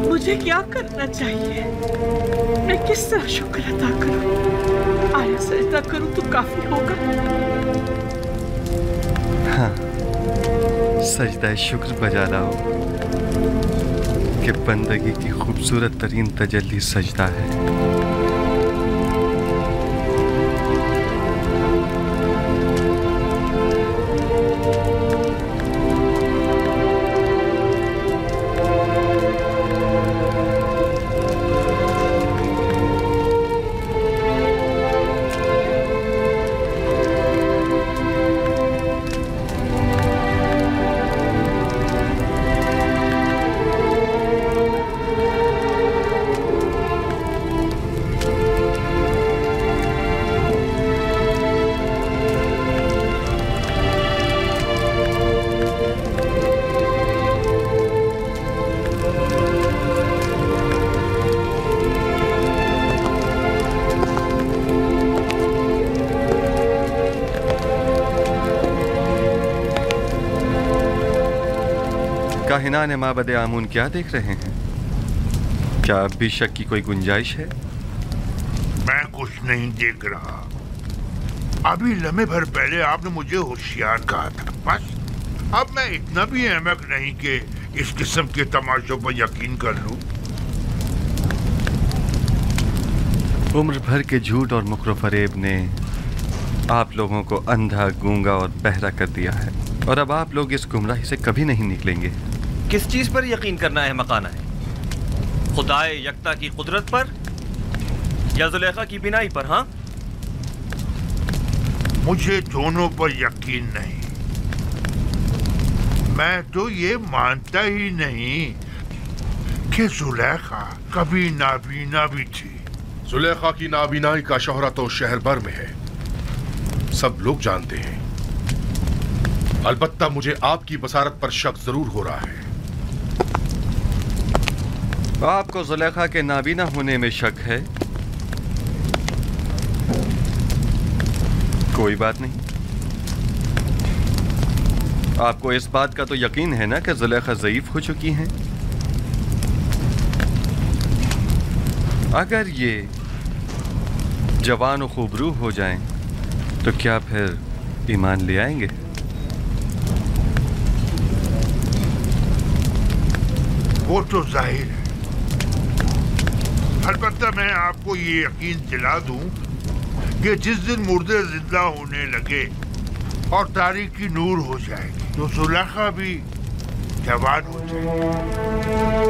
मुझे क्या करना चाहिए? मैं किस तरह शुक्र अदा करूं? आया सजदा करूं तो काफी होगा? हाँ, सजदा शुक्र बजा लाओ कि बंदगी की खूबसूरत तरीन तजल्ली सजदा है। काहिना ने माबद आमून क्या देख रहे हैं? क्या अब भी शक की कोई गुंजाइश है? मैं कुछ नहीं देख रहा। अभी लम्हे भर पहले आपने मुझे होशियार कहा था। बस अब मैं इतना भी अहमक नहीं कि इस किस्म के तमाशों पर यकीन कर लूं। उम्र भर के झूठ और मुकर फरेब ने आप लोगों को अंधा, गूंगा और बहरा कर दिया है, और अब आप लोग इस गुमराही से कभी नहीं निकलेंगे। किस चीज पर यकीन करना है मकाना है? खुदाए यकता की कुदरत पर या जुलेखा की बिनाई पर? हाँ, मुझे दोनों पर यकीन नहीं। मैं तो ये मानता ही नहीं कि जुलेखा कभी नाबीना भी थी। जुलेखा की नाबीनाई का शोहरा तो शहर भर में है, सब लोग जानते हैं। अलबत्ता मुझे आपकी बसारत पर शक जरूर हो रहा है। आपको जुलेखा के नाबीना होने में शक है? कोई बात नहीं। आपको इस बात का तो यकीन है ना कि जुलेखा ज़ईफ हो चुकी हैं? अगर ये जवान और खूबरू हो जाएं, तो क्या फिर ईमान ले आएंगे? वो तो जाहिर है। अलबत्ता मैं आपको ये यकीन दिला दूं कि जिस दिन मुर्दे जिंदा होने लगे और तारीकी नूर हो जाएगी, तो जुलेखा भी जवान हो जाएगी।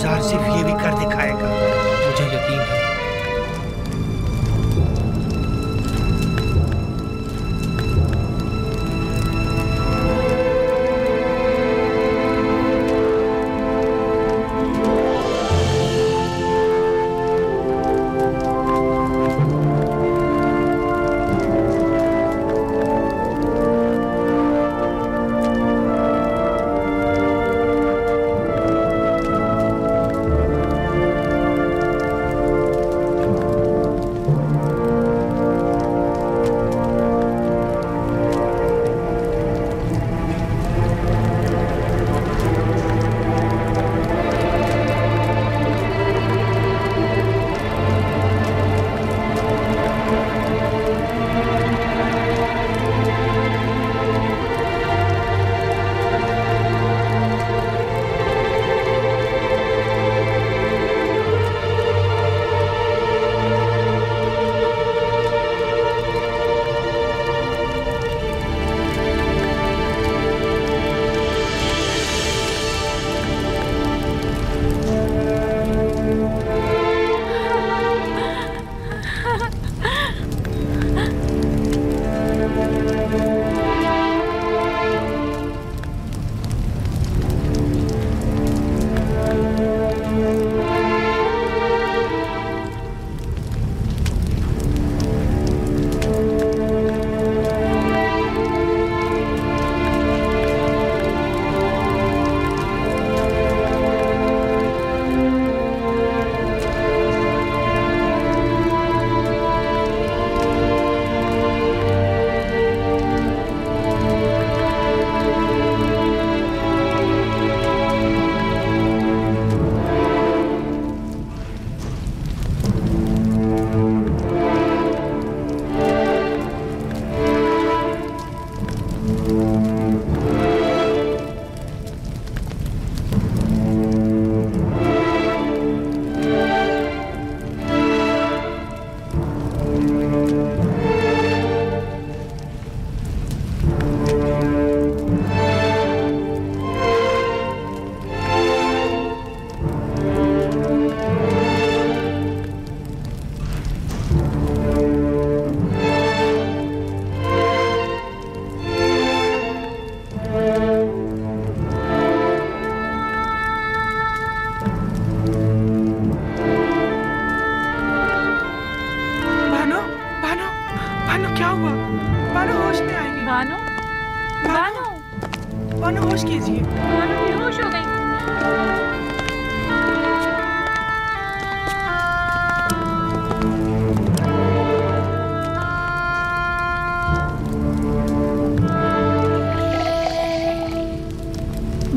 यूज़ार सिर्फ ये भी कर दिखाएगा। मुझे यकीन है।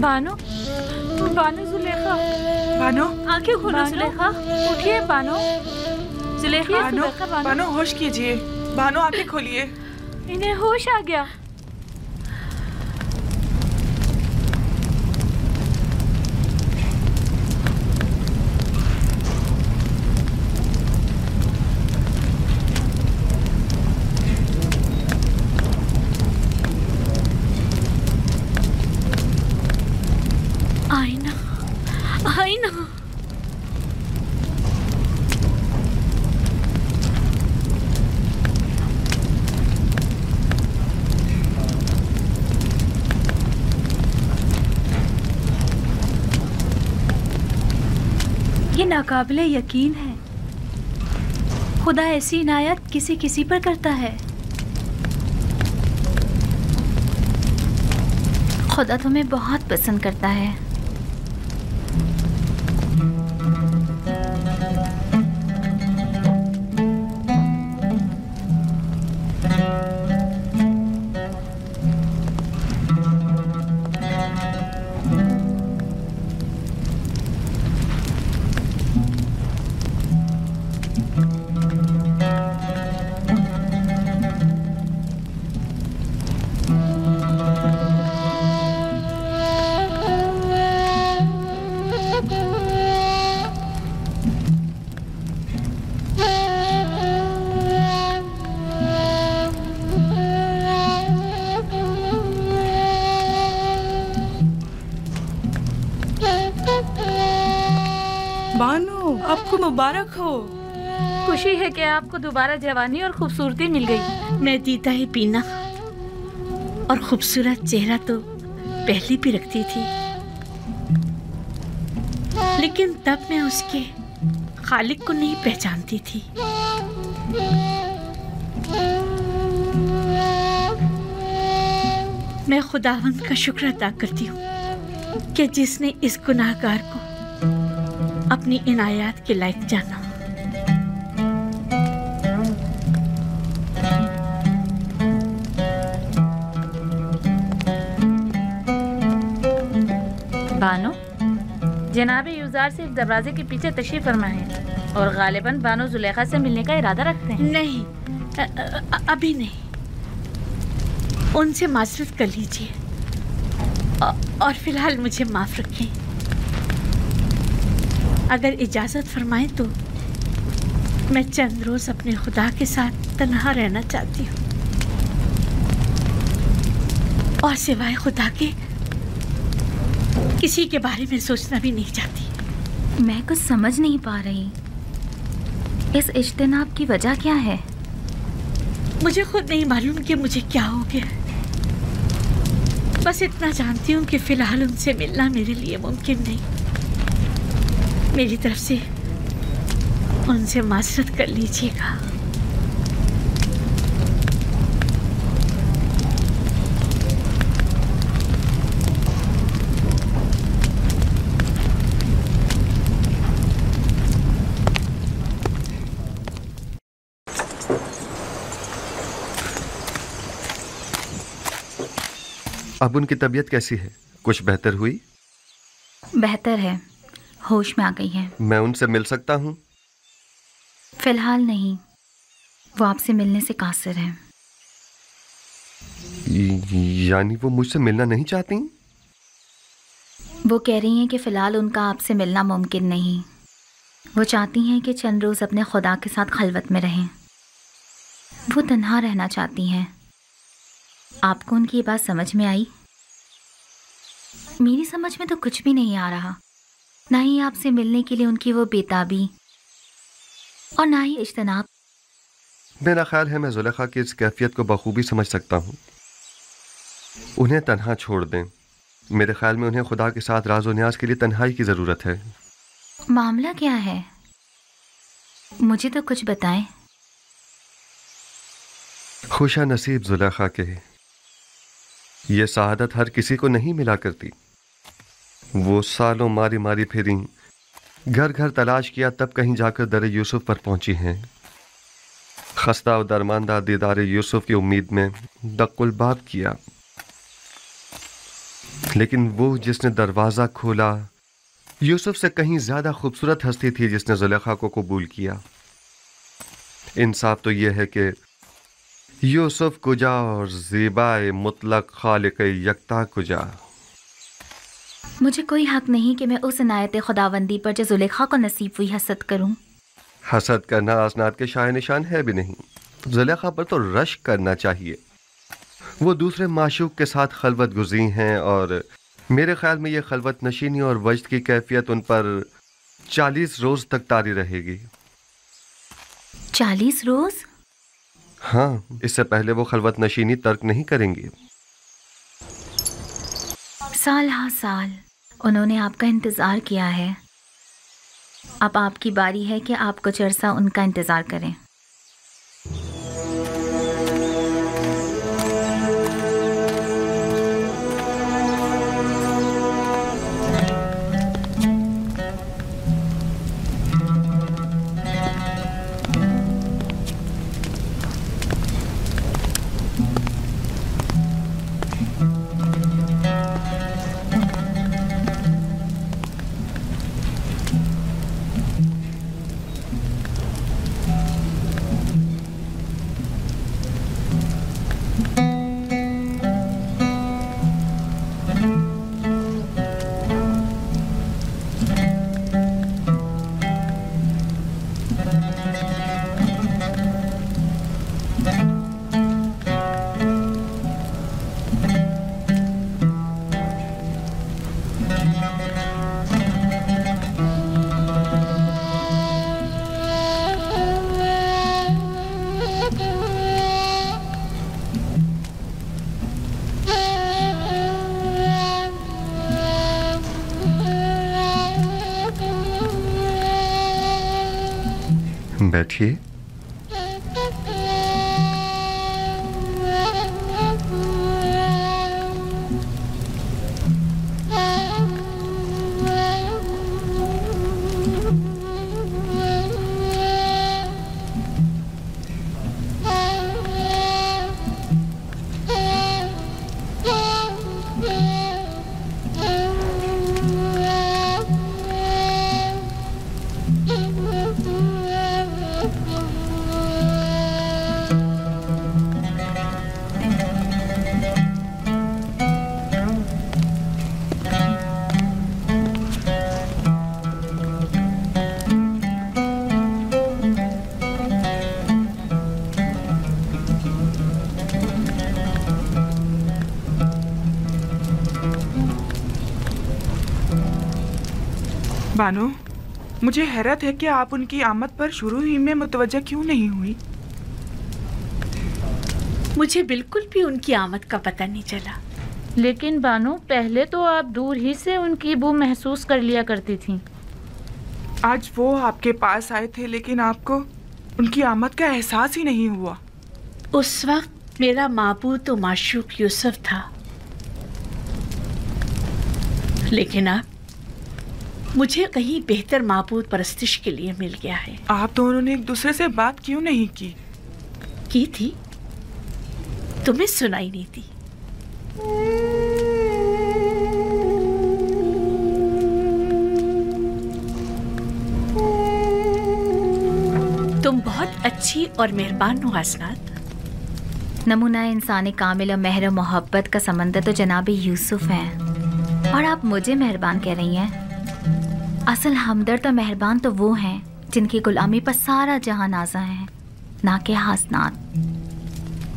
बानो, बानो जुलेखा, बानो आंखें खोलो जुलेखा, उठिए बानो, जुलेखा, बानो होश कीजिए, बानो आंखें खोलिए। इन्हें होश आ गया। नाकाबिले यकीन है, खुदा ऐसी इनायत किसी किसी पर करता है। खुदा तुम्हें बहुत पसंद करता है। बानो, आपको मुबारक हो। खुशी है कि आपको दोबारा जवानी और खूबसूरती मिल गई। मैं जीता ही पीना और खूबसूरत चेहरा तो पहले भी रखती थी, लेकिन तब मैं उसके खालिक को नहीं पहचानती थी। मैं खुदावंद का शुक्र अदा करती हूँ कि जिसने इस गुनाहगार को अपनी इनायत के लायक जाना। बानो, जनाब यूजार सिर्फ दरवाजे के पीछे तशरीफ फरमा है और गालिबन बानो जुलेखा से मिलने का इरादा रखते हैं। नहीं, अभी नहीं। उनसे माजरत कर लीजिए और फिलहाल मुझे माफ रखें। अगर इजाजत फरमाएं तो मैं चंद रोज अपने खुदा के साथ तन्हा रहना चाहती हूँ और सिवाय खुदा के किसी के बारे में सोचना भी नहीं चाहती। मैं कुछ समझ नहीं पा रही, इस इज्तिनाब की वजह क्या है? मुझे खुद नहीं मालूम कि मुझे क्या हो गया। बस इतना जानती हूँ कि फिलहाल उनसे मिलना मेरे लिए मुमकिन नहीं। मेरी तरफ से उनसे माजरत कर लीजिएगा। अब उनकी तबीयत कैसी है? कुछ बेहतर हुई? बेहतर है, होश में आ गई है। मैं उनसे मिल सकता हूँ? फिलहाल नहीं, वो आपसे मिलने से कासिर हैं। यानी वो मुझसे मिलना नहीं चाहती? वो कह रही हैं कि फ़िलहाल उनका आपसे मिलना मुमकिन नहीं। वो चाहती हैं कि चंद रोज़ अपने खुदा के साथ खलवत में रहें। वो तन्हा रहना चाहती हैं। आपको उनकी ये बात समझ में आई? मेरी समझ में तो कुछ भी नहीं आ रहा। ना ही आपसे मिलने के लिए उनकी वो बेताबी और ना ही इज्तिनाब। मेरा ख्याल है मैं जुलेखा की इस कैफियत को बखूबी समझ सकता हूँ। उन्हें तन्हा छोड़ दें। मेरे ख्याल में उन्हें खुदा के साथ राज और न्याज के लिए तन्हाई की ज़रूरत है। मामला क्या है? मुझे तो कुछ बताएं। खुशा नसीब जुलेखा के, ये सआदत हर किसी को नहीं मिला करती। वो सालों मारी मारी फिरी, घर घर तलाश किया, तब कहीं जाकर दर यूसुफ पर पहुंची हैं। खस्ता और दरमानदा दीदार यूसुफ की उम्मीद में दक्कुलबाब किया, लेकिन वो जिसने दरवाज़ा खोला यूसुफ से कहीं ज़्यादा खूबसूरत हस्ती थी जिसने जुलेखा को कबूल किया। इंसाफ तो यह है कि यूसुफ कुजा और ज़ीबाए मुतलक खालिक यकता कुजा। मुझे कोई हक नहीं कि मैं उस इनायत खुदावंदी पर जो जुलेखा को नसीब हुई हसद करूं। हसद करना असनाद के शाय निशान है भी नहीं। जुलेखा पर तो रश्क करना चाहिए। वो दूसरे माशूक के साथ खलवत गुज़ी हैं और मेरे ख्याल में ये खलवत नशीनी और वजद की कैफियत उन पर 40 रोज़ तक तारी रहेगी। 40 रोज़? हाँ, इससे पहले वो खलवत नशीनी तर्क नहीं करेंगी। साल हाँ साल उन्होंने आपका इंतज़ार किया है। अब आपकी बारी है कि आप कुछ अरसा उनका इंतज़ार करें। बैठिए। बानो, मुझे हैरत है कि आप उनकी आमद पर शुरू ही में मुतवज्जा क्यों नहीं हुई। मुझे बिल्कुल भी उनकी आमद का पता नहीं चला। लेकिन बानो, पहले तो आप दूर ही से उनकी बू महसूस कर लिया करती थीं। आज वो आपके पास आए थे लेकिन आपको उनकी आमद का एहसास ही नहीं हुआ। उस वक्त मेरा माबूद तो माशूक यूसुफ था, लेकिन अब मुझे कहीं बेहतर माबूद परस्तिश के लिए मिल गया है। आप दोनों ने एक दूसरे से बात क्यों नहीं की? की थी, तुम्हें सुनाई नहीं थी। तुम बहुत अच्छी और मेहरबान हो हसनात। नमूना इंसानी कामिल और मेहर मोहब्बत का समंदर तो जनाब यूसुफ है, और आप मुझे मेहरबान कह रही हैं। असल हमदर्द और मेहरबान तो वो हैं जिनकी गुलामी पर सारा जहां नाज़ा है, ना कि हसनात।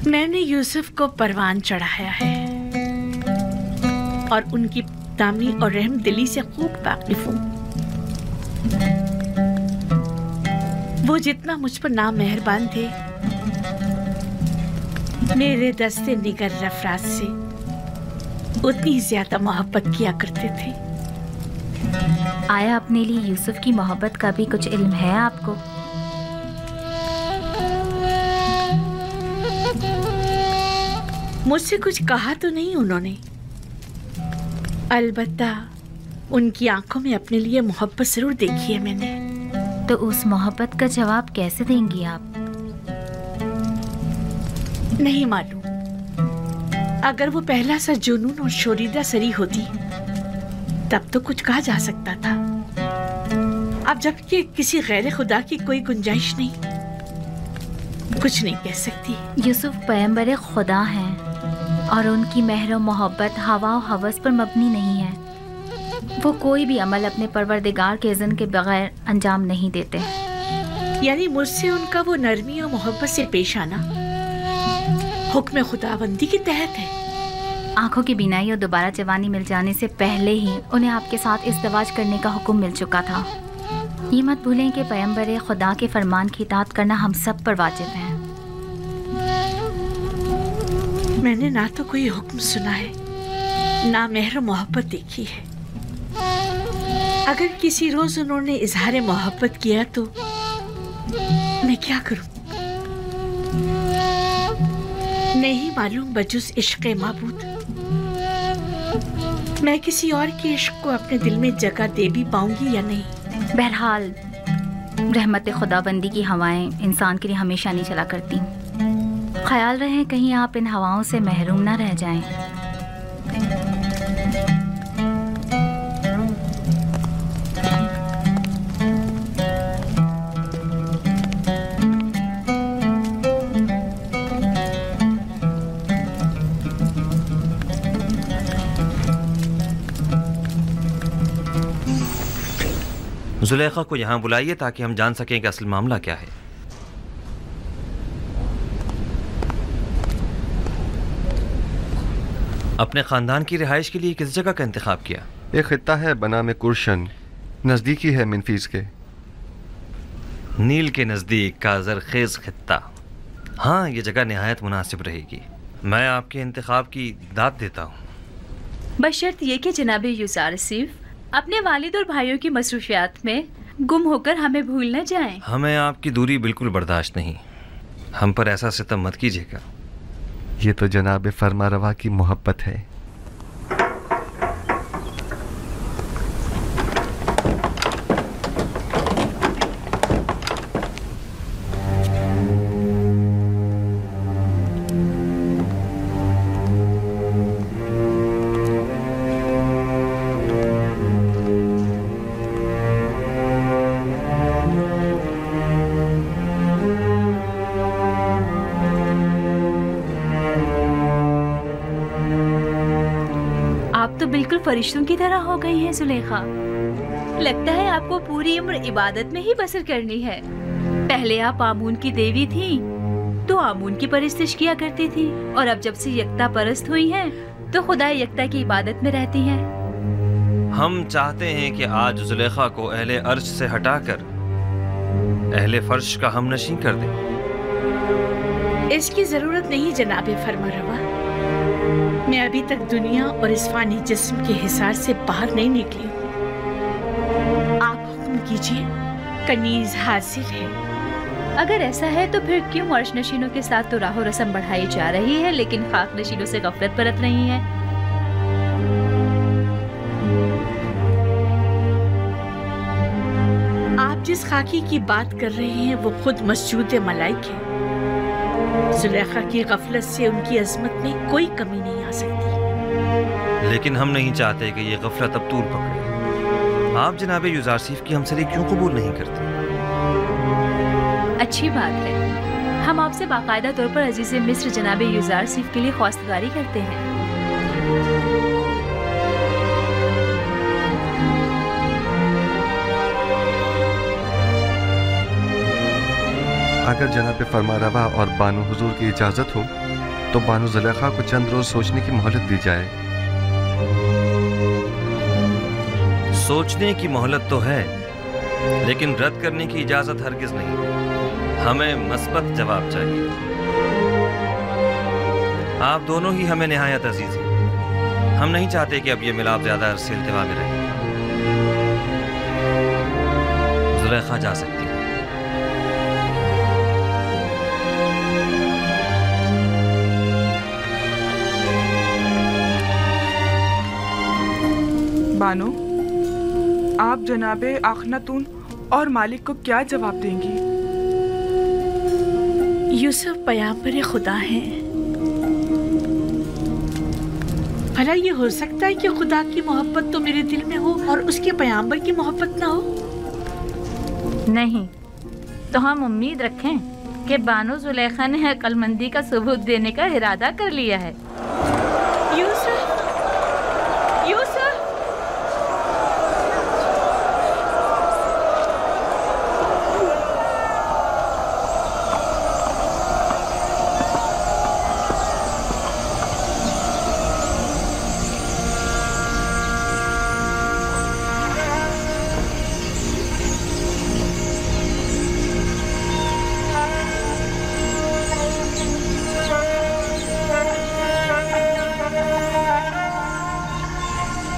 मैंने यूसुफ को परवान चढ़ाया है और उनकी तामी और रहम दिली से खूब वाकिफ हूँ। वो जितना मुझ पर नामेहरबान थे, मेरे दस्ते निगर अफराद से उतनी ज्यादा मोहब्बत किया करते थे। आया अपने लिए यूसुफ की मोहब्बत का भी कुछ इल्म है आपको? मुझसे कुछ कहा तो नहीं उन्होंने, अलबत्ता उनकी आंखों में अपने लिए मोहब्बत जरूर देखी है मैंने। तो उस मोहब्बत का जवाब कैसे देंगी आप? नहीं मालूम। अगर वो पहला सा जुनून और शोरीदा सरी होती तब तो कुछ कहा जा सकता था। अब जबकि किसी गैर खुदा की कोई गुंजाइश नहीं, कुछ नहीं कह सकती। यूसुफ पैगंबर खुदा हैं और उनकी मेहर और मोहब्बत हवा और हवस पर मबनी नहीं है। वो कोई भी अमल अपने परवरदिगार के इज़्न के बगैर अंजाम नहीं देते। यानी मुझसे उनका वो नरमी और मोहब्बत से पेश आना हुक्म खुदाबंदी के तहत है। आंखों की बीनाई और दोबारा जवानी मिल जाने से पहले ही उन्हें आपके साथ इज़्दिवाज करने का हुक्म मिल चुका था। ये मत भूलें कि पैगंबर खुदा के फरमान की इताअत करना हम सब पर वाजिब है। मैंने ना तो कोई हुक्म सुना है, ना मेहर मोहब्बत देखी है। अगर किसी रोज उन्होंने इजहार मोहब्बत किया तो मैं क्या करूं? नहीं मालूम बजुस इश्क़ माबूद मैं किसी और के इश्क को अपने दिल में जगह दे भी पाऊंगी या नहीं। बहरहाल रहमत खुदाबंदी की हवाएं इंसान के लिए हमेशा नहीं चला करती। ख्याल रहे कहीं आप इन हवाओं से महरूम ना रह जाएं। जुलेखा को यहाँ बुलाइए ताकि हम जान सकें कि असल मामला क्या है। अपने खानदान की रिहाइश के लिए किस जगह का इंतखाब किया? एक खित्ता है बनाम कुर्शन, नज़दीकी है मिनफीस के। नील के नज़दीक का ज़रखेज़ खित्ता। हाँ, ये जगह निहायत मुनासिब रहेगी। मैं आपके इंतखाब की दाद देता हूँ। बशर्त ये कि जनाब यूज़ार सिर्फ अपने वालिद और भाइयों की मसरूफियात में गुम होकर हमें भूल न जाएं। हमें आपकी दूरी बिल्कुल बर्दाश्त नहीं। हम पर ऐसा सितम मत कीजिएगा। ये तो जनाब फरमारवा की मोहब्बत है। फरिश्तों की तरह हो गई हैं जुलेखा। लगता है आपको पूरी उम्र इबादत में ही बसर करनी है। पहले आप आमून की देवी थी तो आमून की परस्तिश किया करती थी, और अब जब से यकता परस्त हुई हैं तो खुदा यकता की इबादत में रहती हैं। हम चाहते हैं कि आज जुलेखा को अहले अर्श से हटाकर अहले फर्श का हमनशीं कर दें। इसकी जरूरत नहीं जनाब फरमारवा। मैं अभी तक दुनिया और इस फानी जिस्म के हिसार से बाहर नहीं निकली। आप हुक्म कीजिए, कनीज हासिल है। अगर ऐसा है तो फिर क्यों अर्श नशीनों के साथ तो राहो रस्म बढ़ाई जा रही है, लेकिन खाक नशीनों से गफलत बरत रही है? आप जिस खाकी की बात कर रहे हैं वो खुद मस्जूद मलाइक है। जुलेखा की गफलत से उनकी अजमत में कोई कमी नहीं आ सकती। लेकिन हम नहीं चाहते कि ये गफलत अब तूल पकड़े। आप जनाब यूजारसीफ की हमसरी क्यों कबूल नहीं करते? अच्छी बात है। हम आपसे बाकायदा तौर पर अजीज मिस्र जनाब यूजारसीफ के लिए ख्वास्तगारी करते हैं। अगर जनाब फरमारवा और बानो हुजूर की इजाजत हो तो बानो जुलेखा को चंद रोज सोचने की मोहलत दी जाए। सोचने की मोहलत तो है, लेकिन रद्द करने की इजाजत हरगिज नहीं। हमें मस्बत जवाब चाहिए। आप दोनों ही हमें निहायत अजीज हैं। हम नहीं चाहते कि अब ये मिलाप ज्यादा अरसे इल्तिवा में रहे। जुलेखा जा सकती है। बानो, आप जनाबे आखनातून और मालिक को क्या जवाब देंगी? यूसुफ पैगंबर खुदा हैं। भला ये हो सकता है कि खुदा की मोहब्बत तो मेरे दिल में हो और उसके पैगंबर की मोहब्बत ना हो? नहीं, तो हम उम्मीद रखें कि बानो जुलेखा ने अक्लमंदी का सबूत देने का इरादा कर लिया है। यूसुफ, यूसुफ!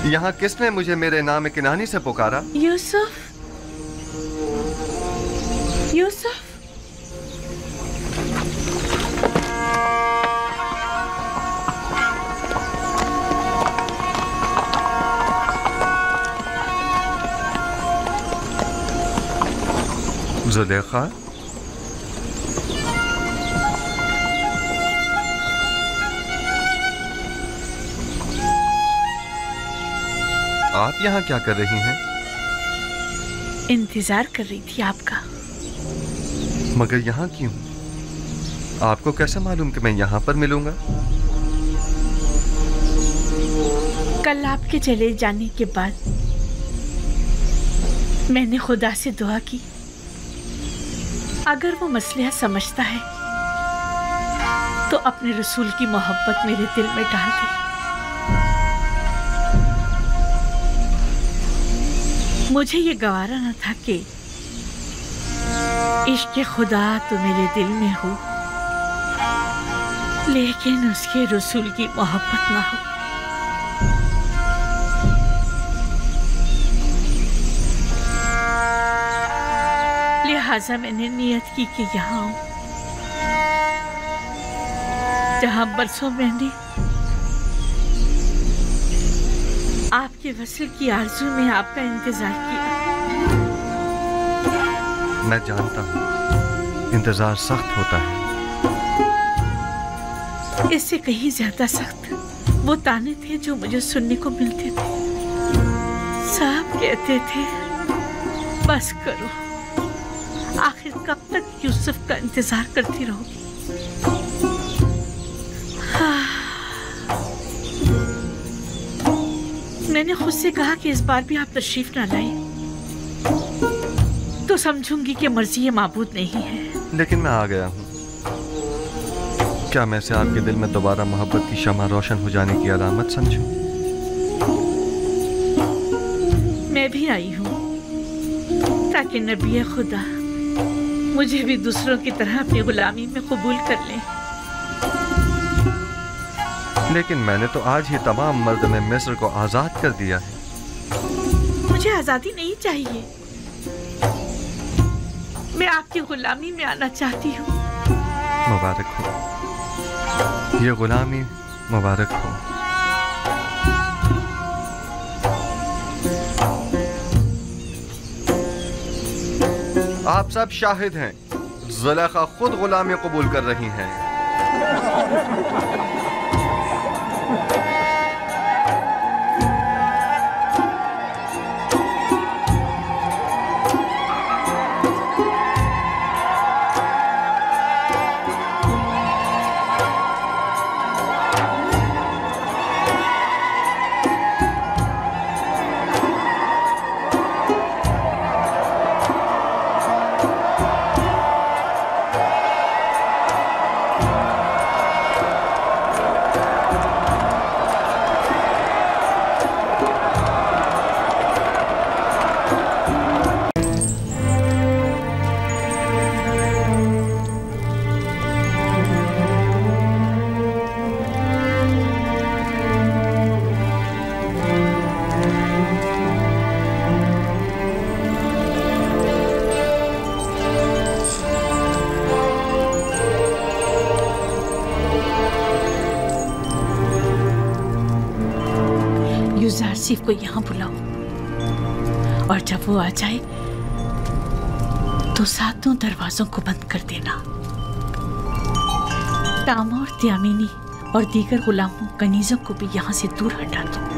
यहाँ किसने मुझे मेरे नाम किनानी से पुकारा? यूसुफ, यूसुफ! जुलेखा, आप यहाँ क्या कर रही हैं? इंतजार कर रही थी आपका। मगर यहाँ क्यों? आपको कैसे मालूम कि मैं यहाँ पर मिलूंगा? कल आपके चले जाने के बाद मैंने खुदा से दुआ की, अगर वो मसला समझता है तो अपने रसूल की मोहब्बत मेरे दिल में डाल दे। मुझे ये गवारा न था कि इश्क़ खुदा तो मेरे दिल में हो, लेकिन उसके रसूल की मोहब्बत ना हो। लिहाजा मैंने नियत की कि यहाँ आऊं, जहाँ बरसों मैंने आपके वसल की आरज़ू में आपका इंतजार किया। मैं जानता हूँ इंतजार सख्त होता है। इससे कहीं ज्यादा सख्त वो ताने थे जो मुझे सुनने को मिलते थे। साहब कहते थे बस करो, आखिर कब तक यूसुफ का इंतजार करती रहोगी। मैंने खुद से कहा कि इस बार भी आप तशरीफ ना लाए तो समझूंगी कि मर्जी ये माबूद नहीं है। लेकिन मैं आ गया हूँ। क्या मैं से आपके दिल में दोबारा मोहब्बत की शमा रोशन हो जाने की अलामत समझूं? मैं भी आई हूँ ताकि नबी खुदा मुझे भी दूसरों की तरह अपनी गुलामी में कबूल कर लें। लेकिन मैंने तो आज ही तमाम मर्द में मिस्र को आजाद कर दिया है। मुझे आजादी नहीं चाहिए, मैं आपकी गुलामी में आना चाहती हूँ। मुबारक हो, ये गुलामी मुबारक हो। आप सब शाहिद हैं, ज़ुलेखा खुद गुलामी कबूल कर रही हैं। आसिफ को यहाँ बुलाओ और जब वो आ जाए तो सातों दरवाजों को बंद कर देना। तामा और त्यामिनी और दीगर गुलामों कनीजों को भी यहाँ से दूर हटा दो।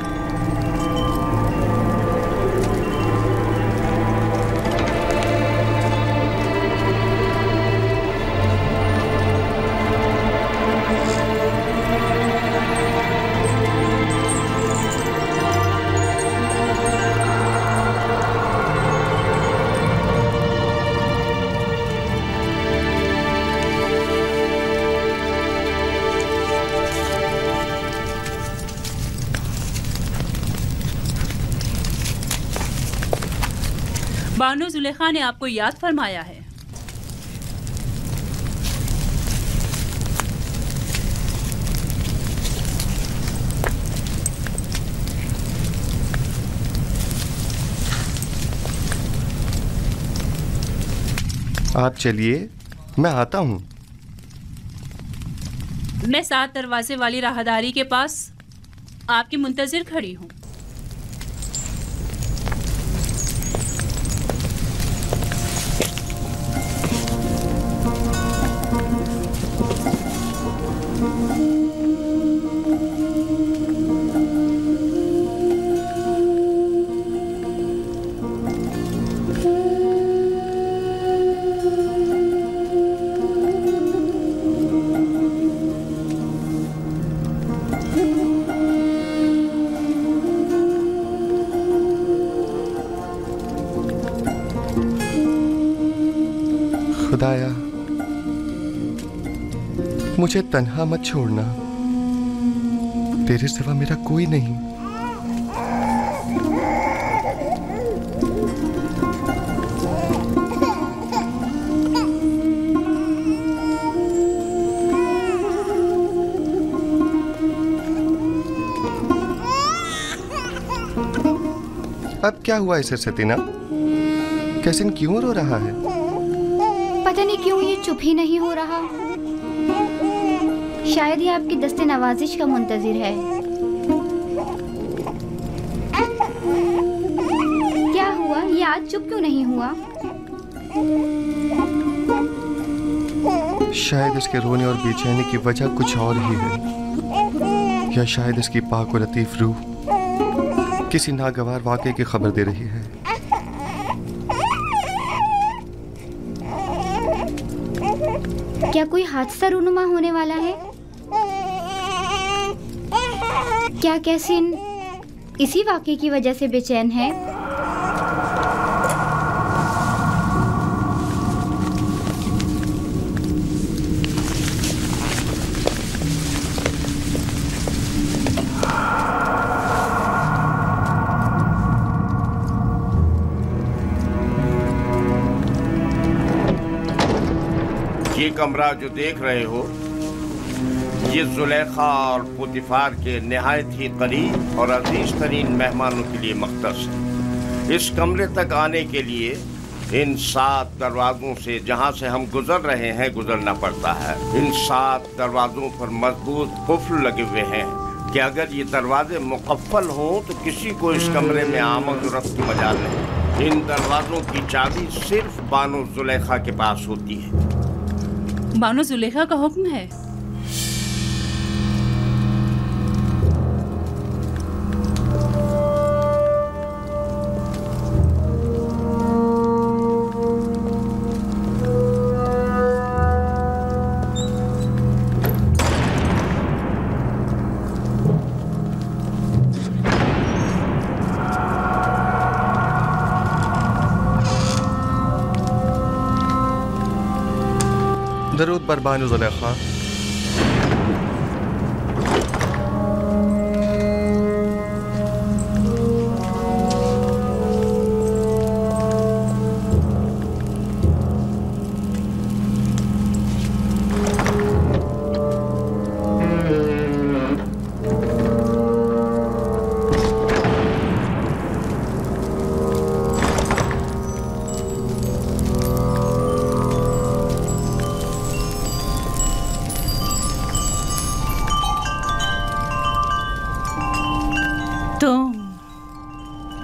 बानो जुलेखा ने आपको याद फरमाया है। आप चलिए, मैं आता हूँ। मैं 7 दरवाजे वाली राहदारी के पास आपकी मुंतजिर खड़ी हूँ। खुदाया, मुझे तन्हा मत छोड़ना, तेरे सिवा मेरा कोई नहीं। अब क्या हुआ इसे सतीना? कैसिन क्यों रो रहा है? पता नहीं क्यों ये चुप ही नहीं हो रहा। शायद ये आपकी दस्ते नवाजिश का मुंतजिर है। क्या हुआ, ये आज चुप क्यों नहीं हुआ? शायद इसके रोने और बेचैनी की वजह कुछ और ही है, या शायद इसकी पाक और लतीफ रूह किसी नागवार वाक़े की खबर दे रही है। क्या कोई हादसा रूनुमा होने वाला है? क्या कैसिन इसी वाक़े की वजह से बेचैन है? ये कमरा जो देख रहे हो, ये जुलेखा और पुतिफार के निहायत ही करीब और अजीज तरीन मेहमानों के लिए मख्तस है। इस कमरे तक आने के लिए इन 7 दरवाजों से जहाँ से हम गुजर रहे हैं गुजरना पड़ता है। इन 7 दरवाजों पर मजबूत कुफ्ल लगे हुए हैं कि अगर ये दरवाजे मुकफ्फल हों तो किसी को इस कमरे में आमद और रफ्त की मजाल नहीं। इन दरवाजों की चाबी सिर्फ बानो जुलेखा के पास होती है। बानो जुलेखा का हुक्म है। दरूद बर बानो जुलेखा।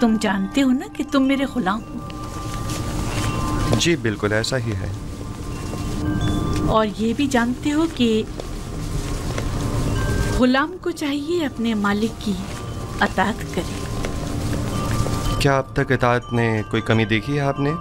तुम जानते हो ना कि तुम मेरे गुलाम हो। जी बिल्कुल ऐसा ही है। और ये भी जानते हो कि गुलाम को चाहिए अपने मालिक की अताअत करे। क्या अब तक इताअत में कोई कमी देखी है आपने?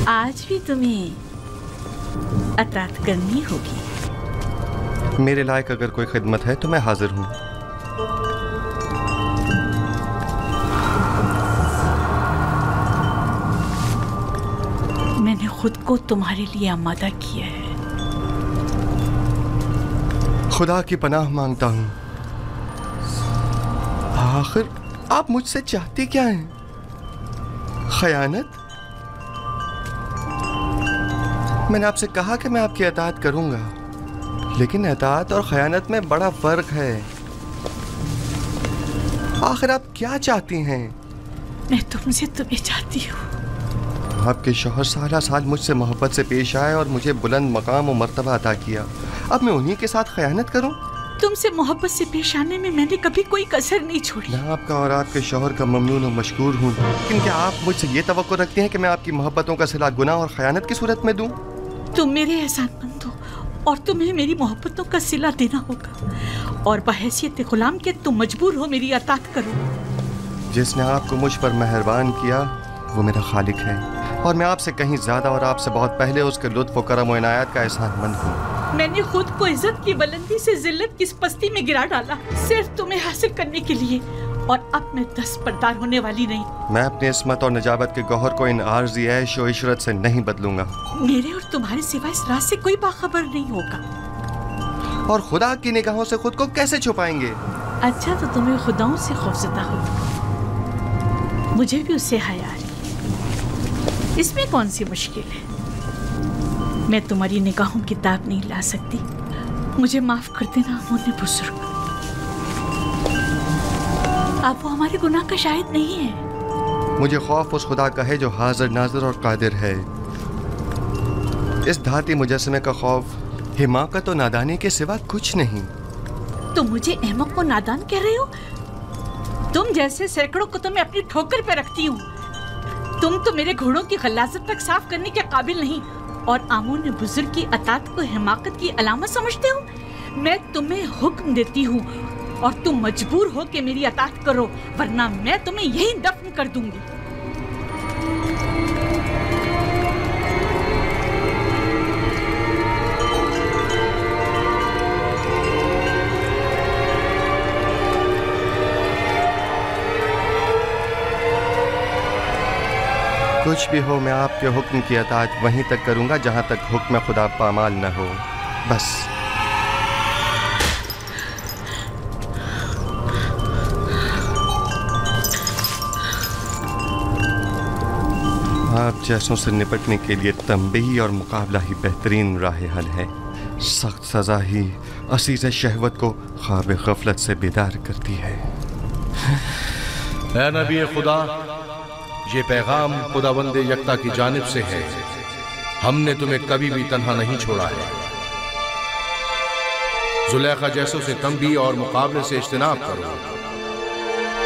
आज भी तुम्हें अताअत करनी होगी। मेरे लायक अगर कोई खिदमत है तो मैं हाजिर हूँ। मैंने खुद को तुम्हारे लिए आमादा किया है। खुदा की पनाह मांगता हूँ। आखिर आप मुझसे चाहती क्या हैं? खयानत? मैंने आपसे कहा कि मैं आपकी अताअत करूंगा, लेकिन अताअत और खयानत में बड़ा फर्क है। आखिर आप क्या चाहती हैं? मैं तुमसे तुम्हें चाहती हूँ। आपके शौहर सारा साल मुझसे मोहब्बत से पेश आए और मुझे बुलंद मकाम और मर्तबा अता किया। अब मैं उन्हीं के साथ खयानत करूं? तुमसे मोहब्बत से पेश आने में मैंने कभी कोई कसर नहीं छोड़ी। मैं आपका और आपके शौहर का ममनून और मशकूर हूँ, लेकिन क्या आप मुझसे ये तवक्को रखते हैं कि मैं आपकी मोहब्बतों का सिला गुनाह और खयानत की सूरत में दूं? तुम मेरे एहसानमंद हो और तुम्हें मेरी मोहब्बतों का सिला देना होगा, और बहैसियत गुलाम के तुम मजबूर हो मेरी अताअत करो। जिसने आपको मुझ पर मेहरबान किया वो मेरा खालिक है, और मैं आपसे कहीं ज्यादा और आपसे बहुत पहले उसके लुत्फ और करम और इनायत का एहसानमंद हूँ। मैंने खुद को इज्जत की बुलंदी से जिल्लत की पस्ती में गिरा डाला सिर्फ तुम्हें हासिल करने के लिए, और अब मैं दस्तबरदार होने वाली नहीं। मैं अपनी इस्मत और नजाबत के गौहर को इन आर्जी ऐश और इशरत से नहीं बदलूंगा। मेरे और तुम्हारे सिवा इस राज से कोई बाखबर नहीं होगा। और खुदा की निगाहों से खुद को कैसे छुपाएंगे? अच्छा तो तुम्हें खुदाओं से खौफजदा हो, मुझे भी उससे हया आ रही। इसमें कौन सी मुश्किल है? मैं तुम्हारी निगाहों की ताब नहीं ला सकती, मुझे माफ कर देना अमून्य बुजुर्ग। आप वो हमारे गुनाह का शाहिद नहीं है। मुझे खौफ उस खुदा का है जो हाजिर नाजिर और कादिर है। इस धाती मुजस्समे का खौफ हिमाकत और नादानी के सिवा कुछ नहीं। तुम मुझे अहमक को नादान कह रहे हो? तुम जैसे सैकड़ों को तो मैं अपनी ठोकर पे रखती हूँ। तुम तो मेरे घोड़ों की गलाजत तक साफ करने के काबिल नहीं और अमून्य बुजुर्ग की अतात को हिमाकत की अलामत समझते हो। मैं तुम्हें हुक्म देती हूँ और तुम मजबूर हो कि मेरी अतात करो, वरना मैं तुम्हें यहीं दफन कर दूंगी। कुछ भी हो, मैं आपके हुक्म की अताअत वहीं तक करूंगा जहां तक हुक्म खुदा पामाल न हो। बस आप जैसों से निपटने के लिए तंबीही और मुकाबला ही बेहतरीन राह हल है। सख्त सजा ही असीज़ शहवत को ख्वाब गफलत से बेदार करती है। ऐ नबी खुदा, ये पैगाम खुदावंद यकता की जानिब से है। हमने तुम्हें कभी भी तन्हा नहीं छोड़ा है। जुलेखा जैसों से तंबी और मुकाबले से इज्तनाब करो,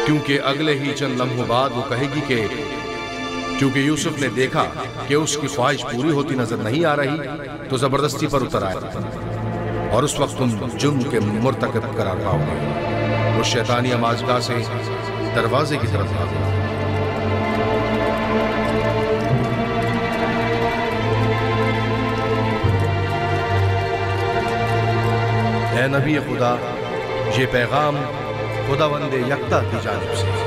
क्योंकि अगले ही चंद लम्हों बाद वो कहेगी कि क्योंकि यूसुफ ने देखा कि उसकी ख्वाहिश पूरी होती नजर नहीं आ रही, तो जबरदस्ती पर उतर आया और उस वक्त तुम जुर्म के मुर्तकब करार पाओगे। उस शैतानी अमाज़गाह से दरवाजे की तरफ भागो। ऐ नबी खुदा, ये पैगाम खुदावंद यकता की जानिब से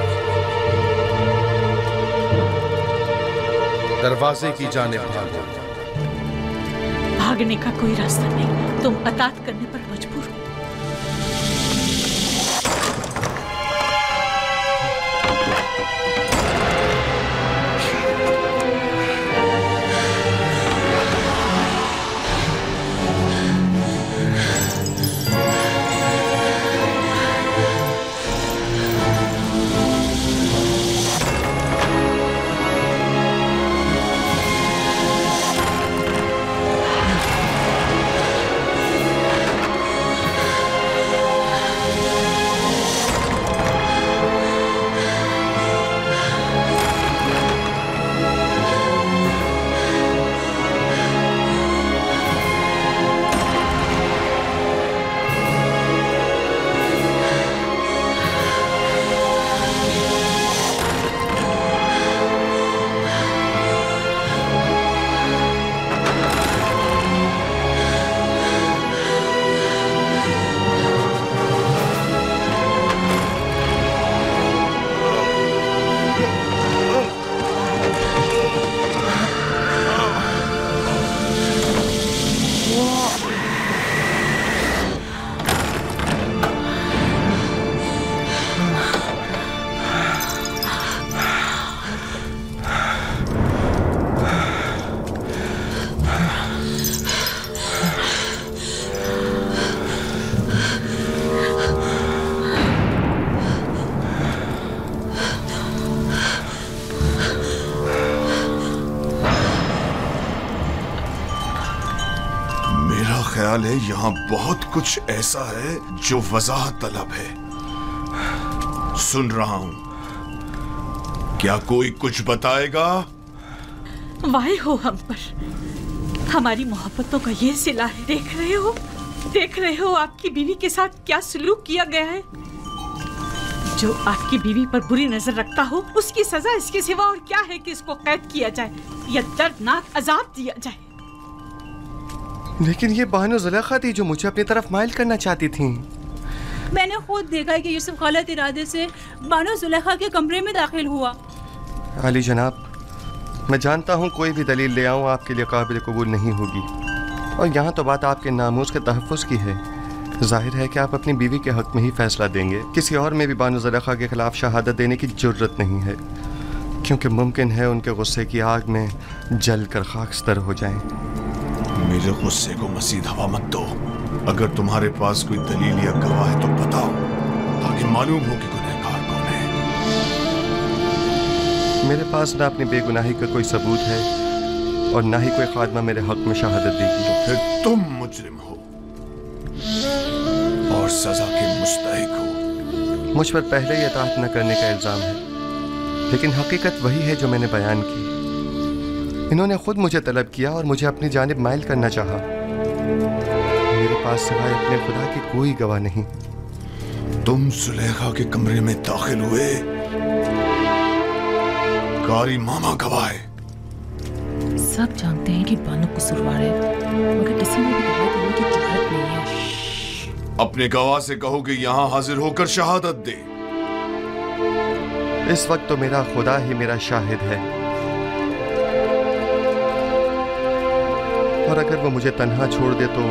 दरवाजे की जानिब भागो। भागने का कोई रास्ता नहीं, तुम अतात करने पर मजबूर हो। ख्याल है यहाँ बहुत कुछ ऐसा है जो वजाहत तलब है। सुन रहा हूं, क्या कोई कुछ बताएगा? वाहे हो हम पर, हमारी मोहब्बतों का ये सिला है। देख रहे हो आपकी बीवी के साथ क्या सलूक किया गया है। जो आपकी बीवी पर बुरी नजर रखता हो, उसकी सजा इसके सिवा और क्या है कि इसको कैद किया जाए या दर्दनाक अजाब दिया जाए। लेकिन ये बानो जुलेखा थी जो मुझे अपनी तरफ माइल करना चाहती थी। मैंने खुद देखा कि यूसुफ गलत इरादे से बानो जुलेखा के कमरे में दाखिल हुआ। अली जनाब, मैं जानता हूँ कोई भी दलील ले आऊँ आपके लिए काबिल कबूल नहीं होगी, और यहाँ तो बात आपके नामूस के तहफ़्फ़ुज़ की है। जाहिर है कि आप अपनी बीवी के हक़ में ही फैसला देंगे। किसी और में भी बानो जुलेखा के खिलाफ शहादत देने की जुर्रत नहीं है, क्योंकि मुमकिन है उनके गुस्से की आग में जल कर खाकस्तर हो जाएं। मेरे गुस्से को मज़ीद हवा मत दो। अगर तुम्हारे पास कोई दलील या गवाह है तो बताओ, ताकि मालूम हो कि गुनहगार कौन है। मेरे पास ना अपनी बेगुनाही का कोई सबूत है और ना ही कोई खादमा मेरे हक में शहादत देगी। तो फिर तुम मुजरिम हो और सजा के मुस्तहिक हो। मुझ पर पहले ही इताअत न करने का इल्जाम है, लेकिन हकीकत वही है जो मैंने बयान की। इन्होंने खुद मुझे तलब किया और मुझे अपनी जानिब माइल करना चाहा। मेरे पास सिवाय अपने खुदा के कोई गवाह नहीं। तुम सुलेखा के कमरे में दाखिल हुए, कारी मामा गवाह है। सब जानते हैं कि बानो कसूरवार है, मगर किसी ने भी गवाही देने की जुर्रत नहीं है। अपने गवाह से कहो कि यहाँ हाजिर होकर शहादत दे। इस वक्त तो मेरा खुदा ही मेरा शाहिद है, और अगर वो मुझे तन्हा छोड़ दे तो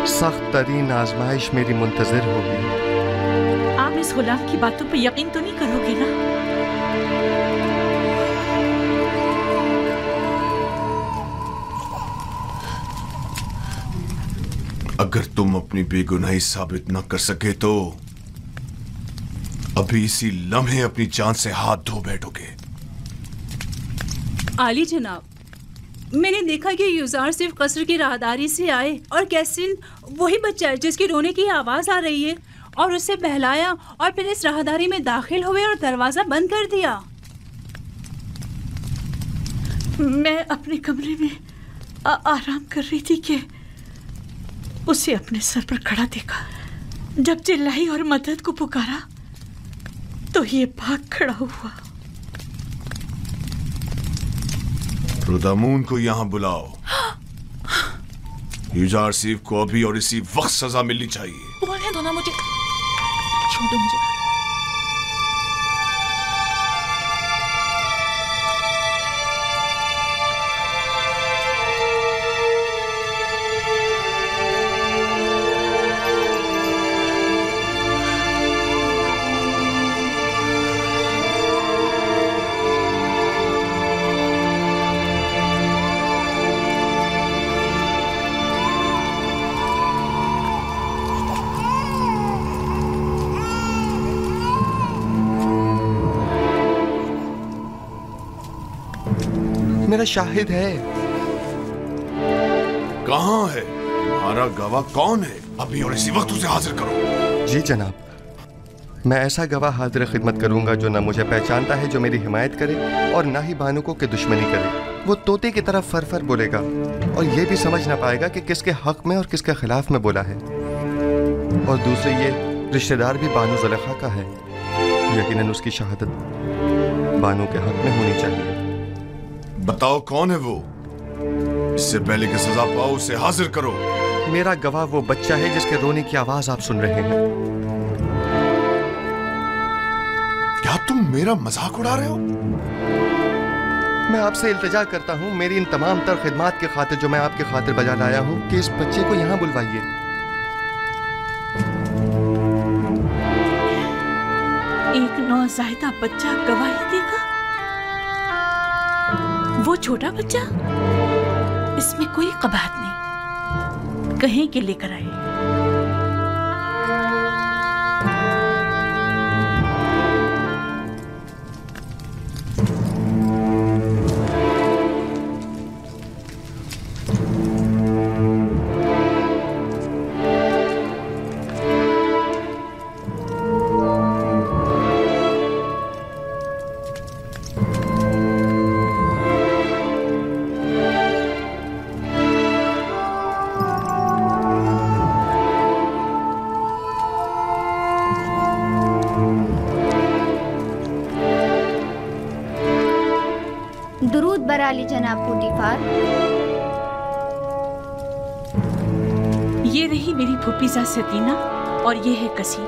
सख्त तरीन आजमाइश मेरी मुंतजर होगी। आप इस गुलाम की बातों पर यकीन तो नहीं करोगे ना? अगर तुम अपनी बेगुनाही साबित न कर सके तो अभी इसी लम्हे अपनी जान से हाथ धो बैठोगे। आली जनाब, मैंने देखा कि यूजार सिर्फ कसर की राहदारी से आए और कैसिन वही बच्चा है जिसकी रोने की आवाज आ रही है, और उसे बहलाया और फिर इस राहदारी में दाखिल हुए और दरवाजा बंद कर दिया। मैं अपने कमरे में आराम कर रही थी कि उसे अपने सर पर खड़ा देखा। जब चिल्लाई और मदद को पुकारा तो ये भाग खड़ा हुआ। रुदामून को यहाँ बुलाओ। यूजार सीफ को अभी और इसी वक्त सजा मिलनी चाहिए। बोलने दो ना मुझे, छोड़ो मुझे। मेरा शाहिद है। कहाँ है तुम्हारा गवाह? कौन है? अभी और इसी वक्त उसे हाजिर करो। जी जनाब, मैं ऐसा गवाह हाजिर खिदमत करूंगा जो न मुझे पहचानता है, जो मेरी हिमायत करे, और ना ही बानुको की दुश्मनी करे। वो तोते की तरफ फर बोलेगा और ये भी समझ ना पाएगा कि किसके हक में और किसके खिलाफ में बोला है। और दूसरे ये रिश्तेदार भी बानो ज़ुलेखा का है। यकीनन उसकी शहादत बानो के हक में होनी चाहिए। बताओ कौन है वो? इससे पहले कि सजा पाओ उसे हाजिर करो। मेरा गवाह वो बच्चा है जिसके रोने की आवाज आप सुन रहे हैं। क्या तुम मेरा मजाक उड़ा रहे हो? मैं आपसे इल्तिजा करता हूँ, मेरी इन तमाम तर खिदमात की खातिर जो मैं आपके खातिर बजा लाया हूँ, कि इस बच्चे को यहाँ बुलवाइए। एक नौज़ायदा बच्चा गवाही देगा? वो छोटा बच्चा? इसमें कोई कबाहत नहीं, कहीं के लेकर आए। दुरूद बराली जनाब पोटीफार। ये रही मेरी फूफीजा सतीना और ये है कसीम।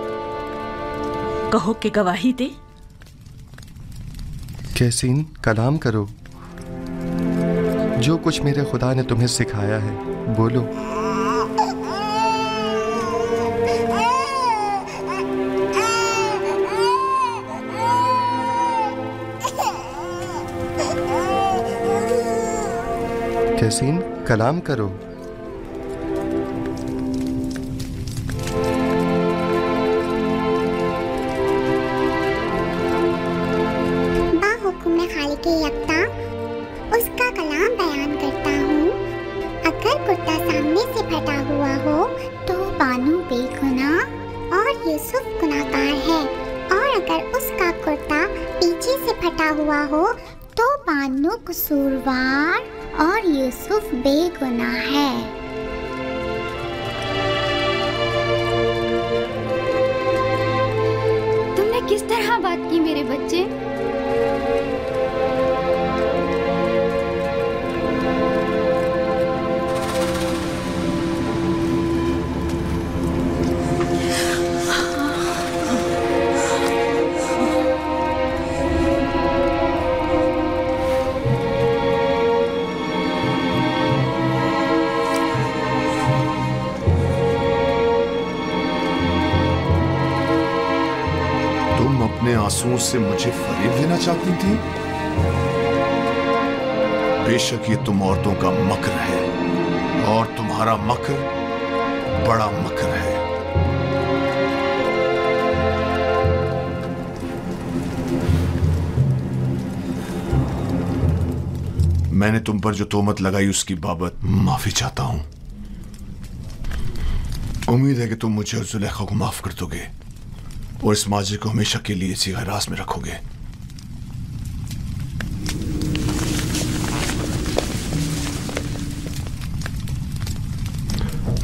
कहो कि गवाही दे। कैसीन, कलाम करो। जो कुछ मेरे खुदा ने तुम्हें सिखाया है बोलो। कैसीन, कलाम करो। कलाम बयान करता हूँ। अगर कुर्ता सामने से फटा हुआ हो तो बानू बेगुनाह और यूसुफ गुनाहगार है, और अगर उसका कुर्ता पीछे से फटा हुआ हो तो बानू कसूरवार और यूसुफ बेगुनाह है। तुमने किस तरह बात की मेरे बच्चे? अपने आंसुओं से मुझे फरेब देना चाहती थी। बेशक ये तुम औरतों का मक्र है, और तुम्हारा मक्र बड़ा मक्र है। मैंने तुम पर जो तोहमत लगाई उसकी बाबत माफी चाहता हूं। उम्मीद है कि तुम मुझे और जुलेखा को माफ कर दोगे और इस माजरे को हमेशा के लिए इसी हिरास में रखोगे।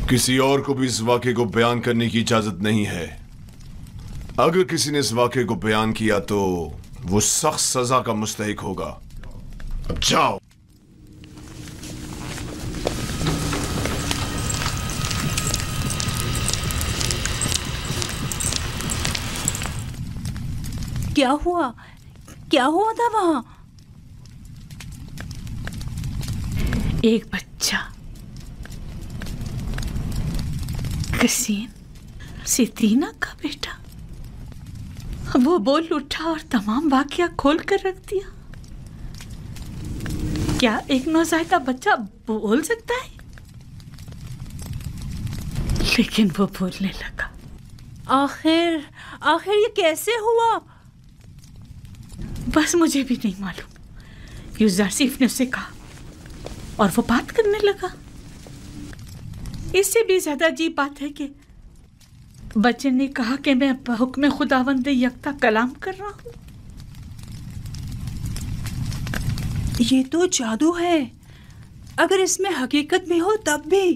किसी और को भी इस वाक़े को बयान करने की इजाजत नहीं है। अगर किसी ने इस वाक़े को बयान किया तो वो सख्त सजा का मुस्तहिक होगा। अब जाओ। क्या हुआ? क्या हुआ था वहां? एक बच्चा, कसीम, सितीना का बेटा, वो बोल उठा और तमाम वाकया खोल कर रख दिया। क्या एक नौज़ायदा बच्चा बोल सकता है? लेकिन वो बोलने लगा। आखिर ये कैसे हुआ? बस मुझे भी नहीं मालूम। यूसुफ ने उसे कहा और वो बात करने लगा। इससे भी ज्यादा अजीब बात है कि बच्चे ने कहा कि मैं हुक्म खुदावंद यकता कलाम कर रहा हूं। ये तो जादू है। अगर इसमें हकीकत में हो तब भी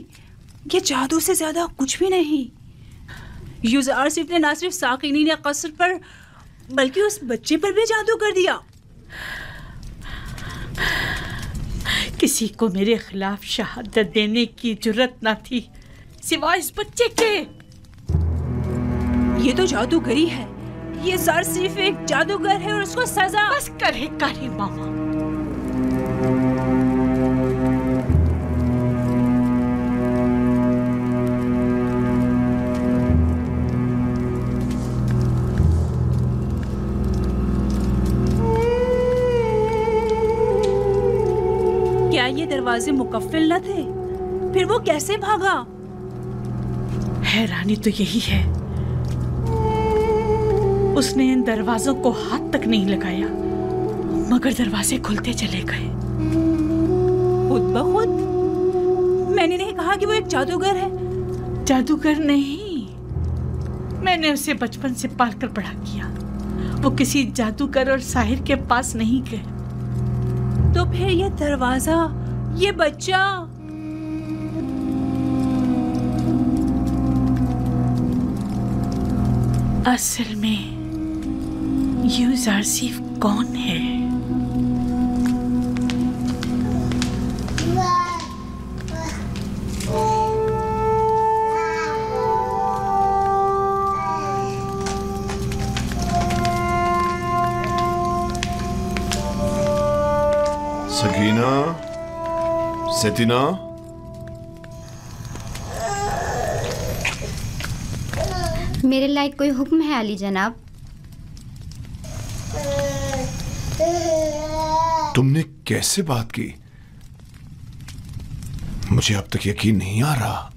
ये जादू से ज्यादा कुछ भी नहीं। यूसुफ ने ना सिर्फ साकिनीन कसर पर बल्कि उस बच्चे पर भी जादू कर दिया। किसी को मेरे खिलाफ शहादत देने की जुर्रत ना थी सिवाय इस बच्चे के। ये तो जादूगरी है। ये ज़र सिर्फ एक जादूगर है और उसको सजा। बस करे मामा। ये दरवाजे मुकफ्फिल न थे, फिर वो कैसे भागा? हैरानी तो यही है, उसने इन दरवाजों को हाथ तक नहीं लगाया मगर दरवाजे खुलते चले गए खुद ब खुद। मैंने नहीं कहा कि वो एक जादूगर है। जादूगर नहीं, मैंने उसे बचपन से पालकर बड़ा किया। वो किसी जादूगर और साहिर के पास नहीं गए। तो फिर ये दरवाजा, ये बच्चा, असल में यूसुफ कौन है? सकीना, सतीना, मेरे लायक कोई हुक्म है अली जनाब? तुमने कैसे बात की? मुझे अब तक यकीन नहीं आ रहा।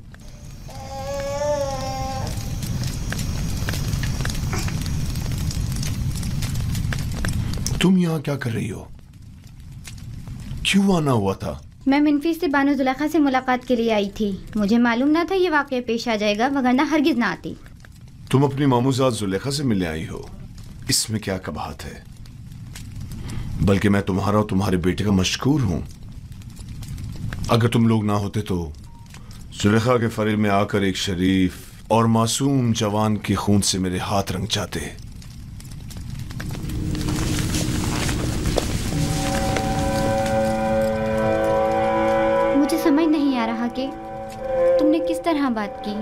तुम यहां क्या कर रही हो? क्यों आना हुआ था? मैं मिनफीस से बानो जुलेखा से मुलाकात के लिए आई थी। मुझे मालूम ना था ये वाक़या पेश आ जाएगा, वगरना हरगिज ना आती। तुम अपनी मामूजात जुलेखा से मिलने आई हो, इसमें क्या कबाहत है? बल्कि मैं तुम्हारा और तुम्हारे बेटे का मशकूर हूं। अगर तुम लोग ना होते तो जुलेखा के फरेब में आकर एक शरीफ और मासूम जवान के खून से मेरे हाथ रंग जाते। मुझे समझ नहीं आ रहा कि तुमने किस तरह बात की।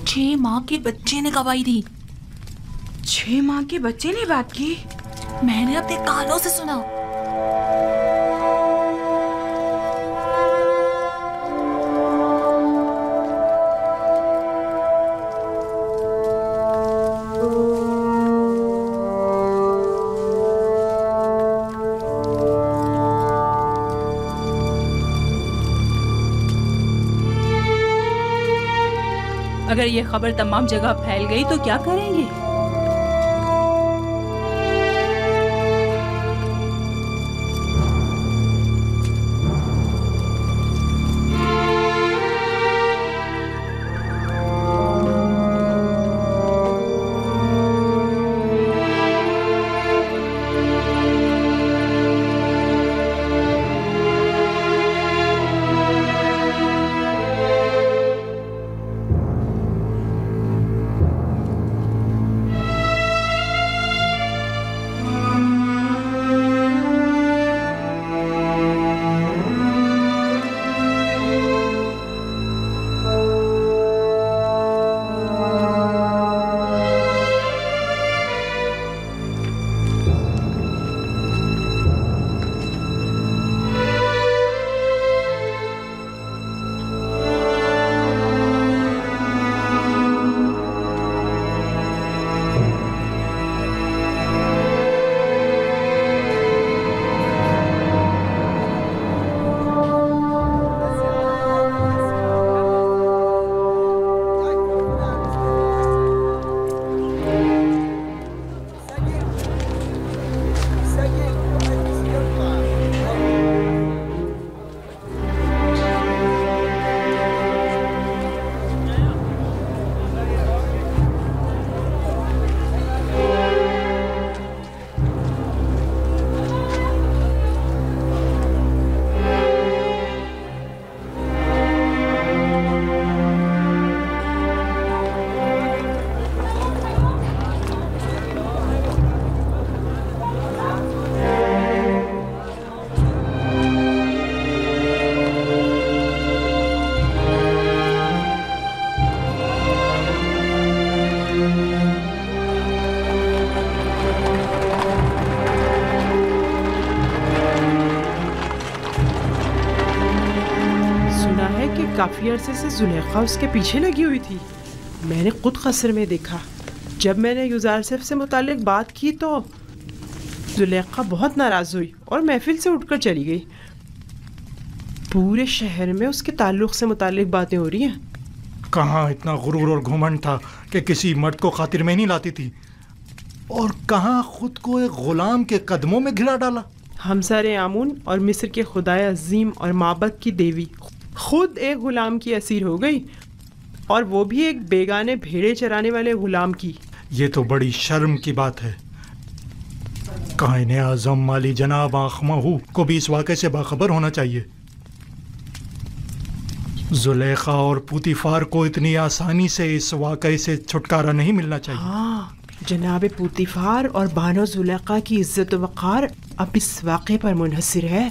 6 माह के बच्चे ने गवाही दी। 6 माह के बच्चे ने बात की? मैंने अपने कानों से सुना। अगर ये खबर तमाम जगह फैल गई तो क्या करेंगे? काफी अरसे से जुलेखा उसके पीछे लगी हुई थी। मैंने खुद कस्र में देखा। जब मैंने यूजारसिफ से मुतालिक बात की तो जुलेखा बहुत नाराज़ हुई और महफिल से उठकर चली गई। पूरे शहर में उसके ताल्लुक से मुतालिक बातें हो रही हैं। कहाँ इतना गुरूर और घुमंड था कि किसी मर्द को खातिर में नहीं लाती थी, और कहाँ खुद को एक गुलाम के कदमों में घिरा डाला। हमसारे आमून और मिस्र के खुदाए अजीम और माबद की देवी खुद एक गुलाम की असीर हो गई, और वो भी एक बेगाने भेड़े चराने वाले गुलाम की। ये तो बड़ी शर्म की बात है। कायने आज़म माली जनाब आखमहू को भी इस वाक़े से बाखबर होना चाहिए। जुलेखा और पुतीफार को इतनी आसानी से इस वाक़े से छुटकारा नहीं मिलना चाहिए। हाँ, जनाब पुतीफार और बानो जुलेखा की इज्जत व वक़ार अब इस वाक़े पर मुनहसर है।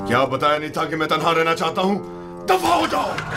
क्या बताया नहीं था कि मैं तन्हा रहना चाहता हूं? दफा हो जाओ।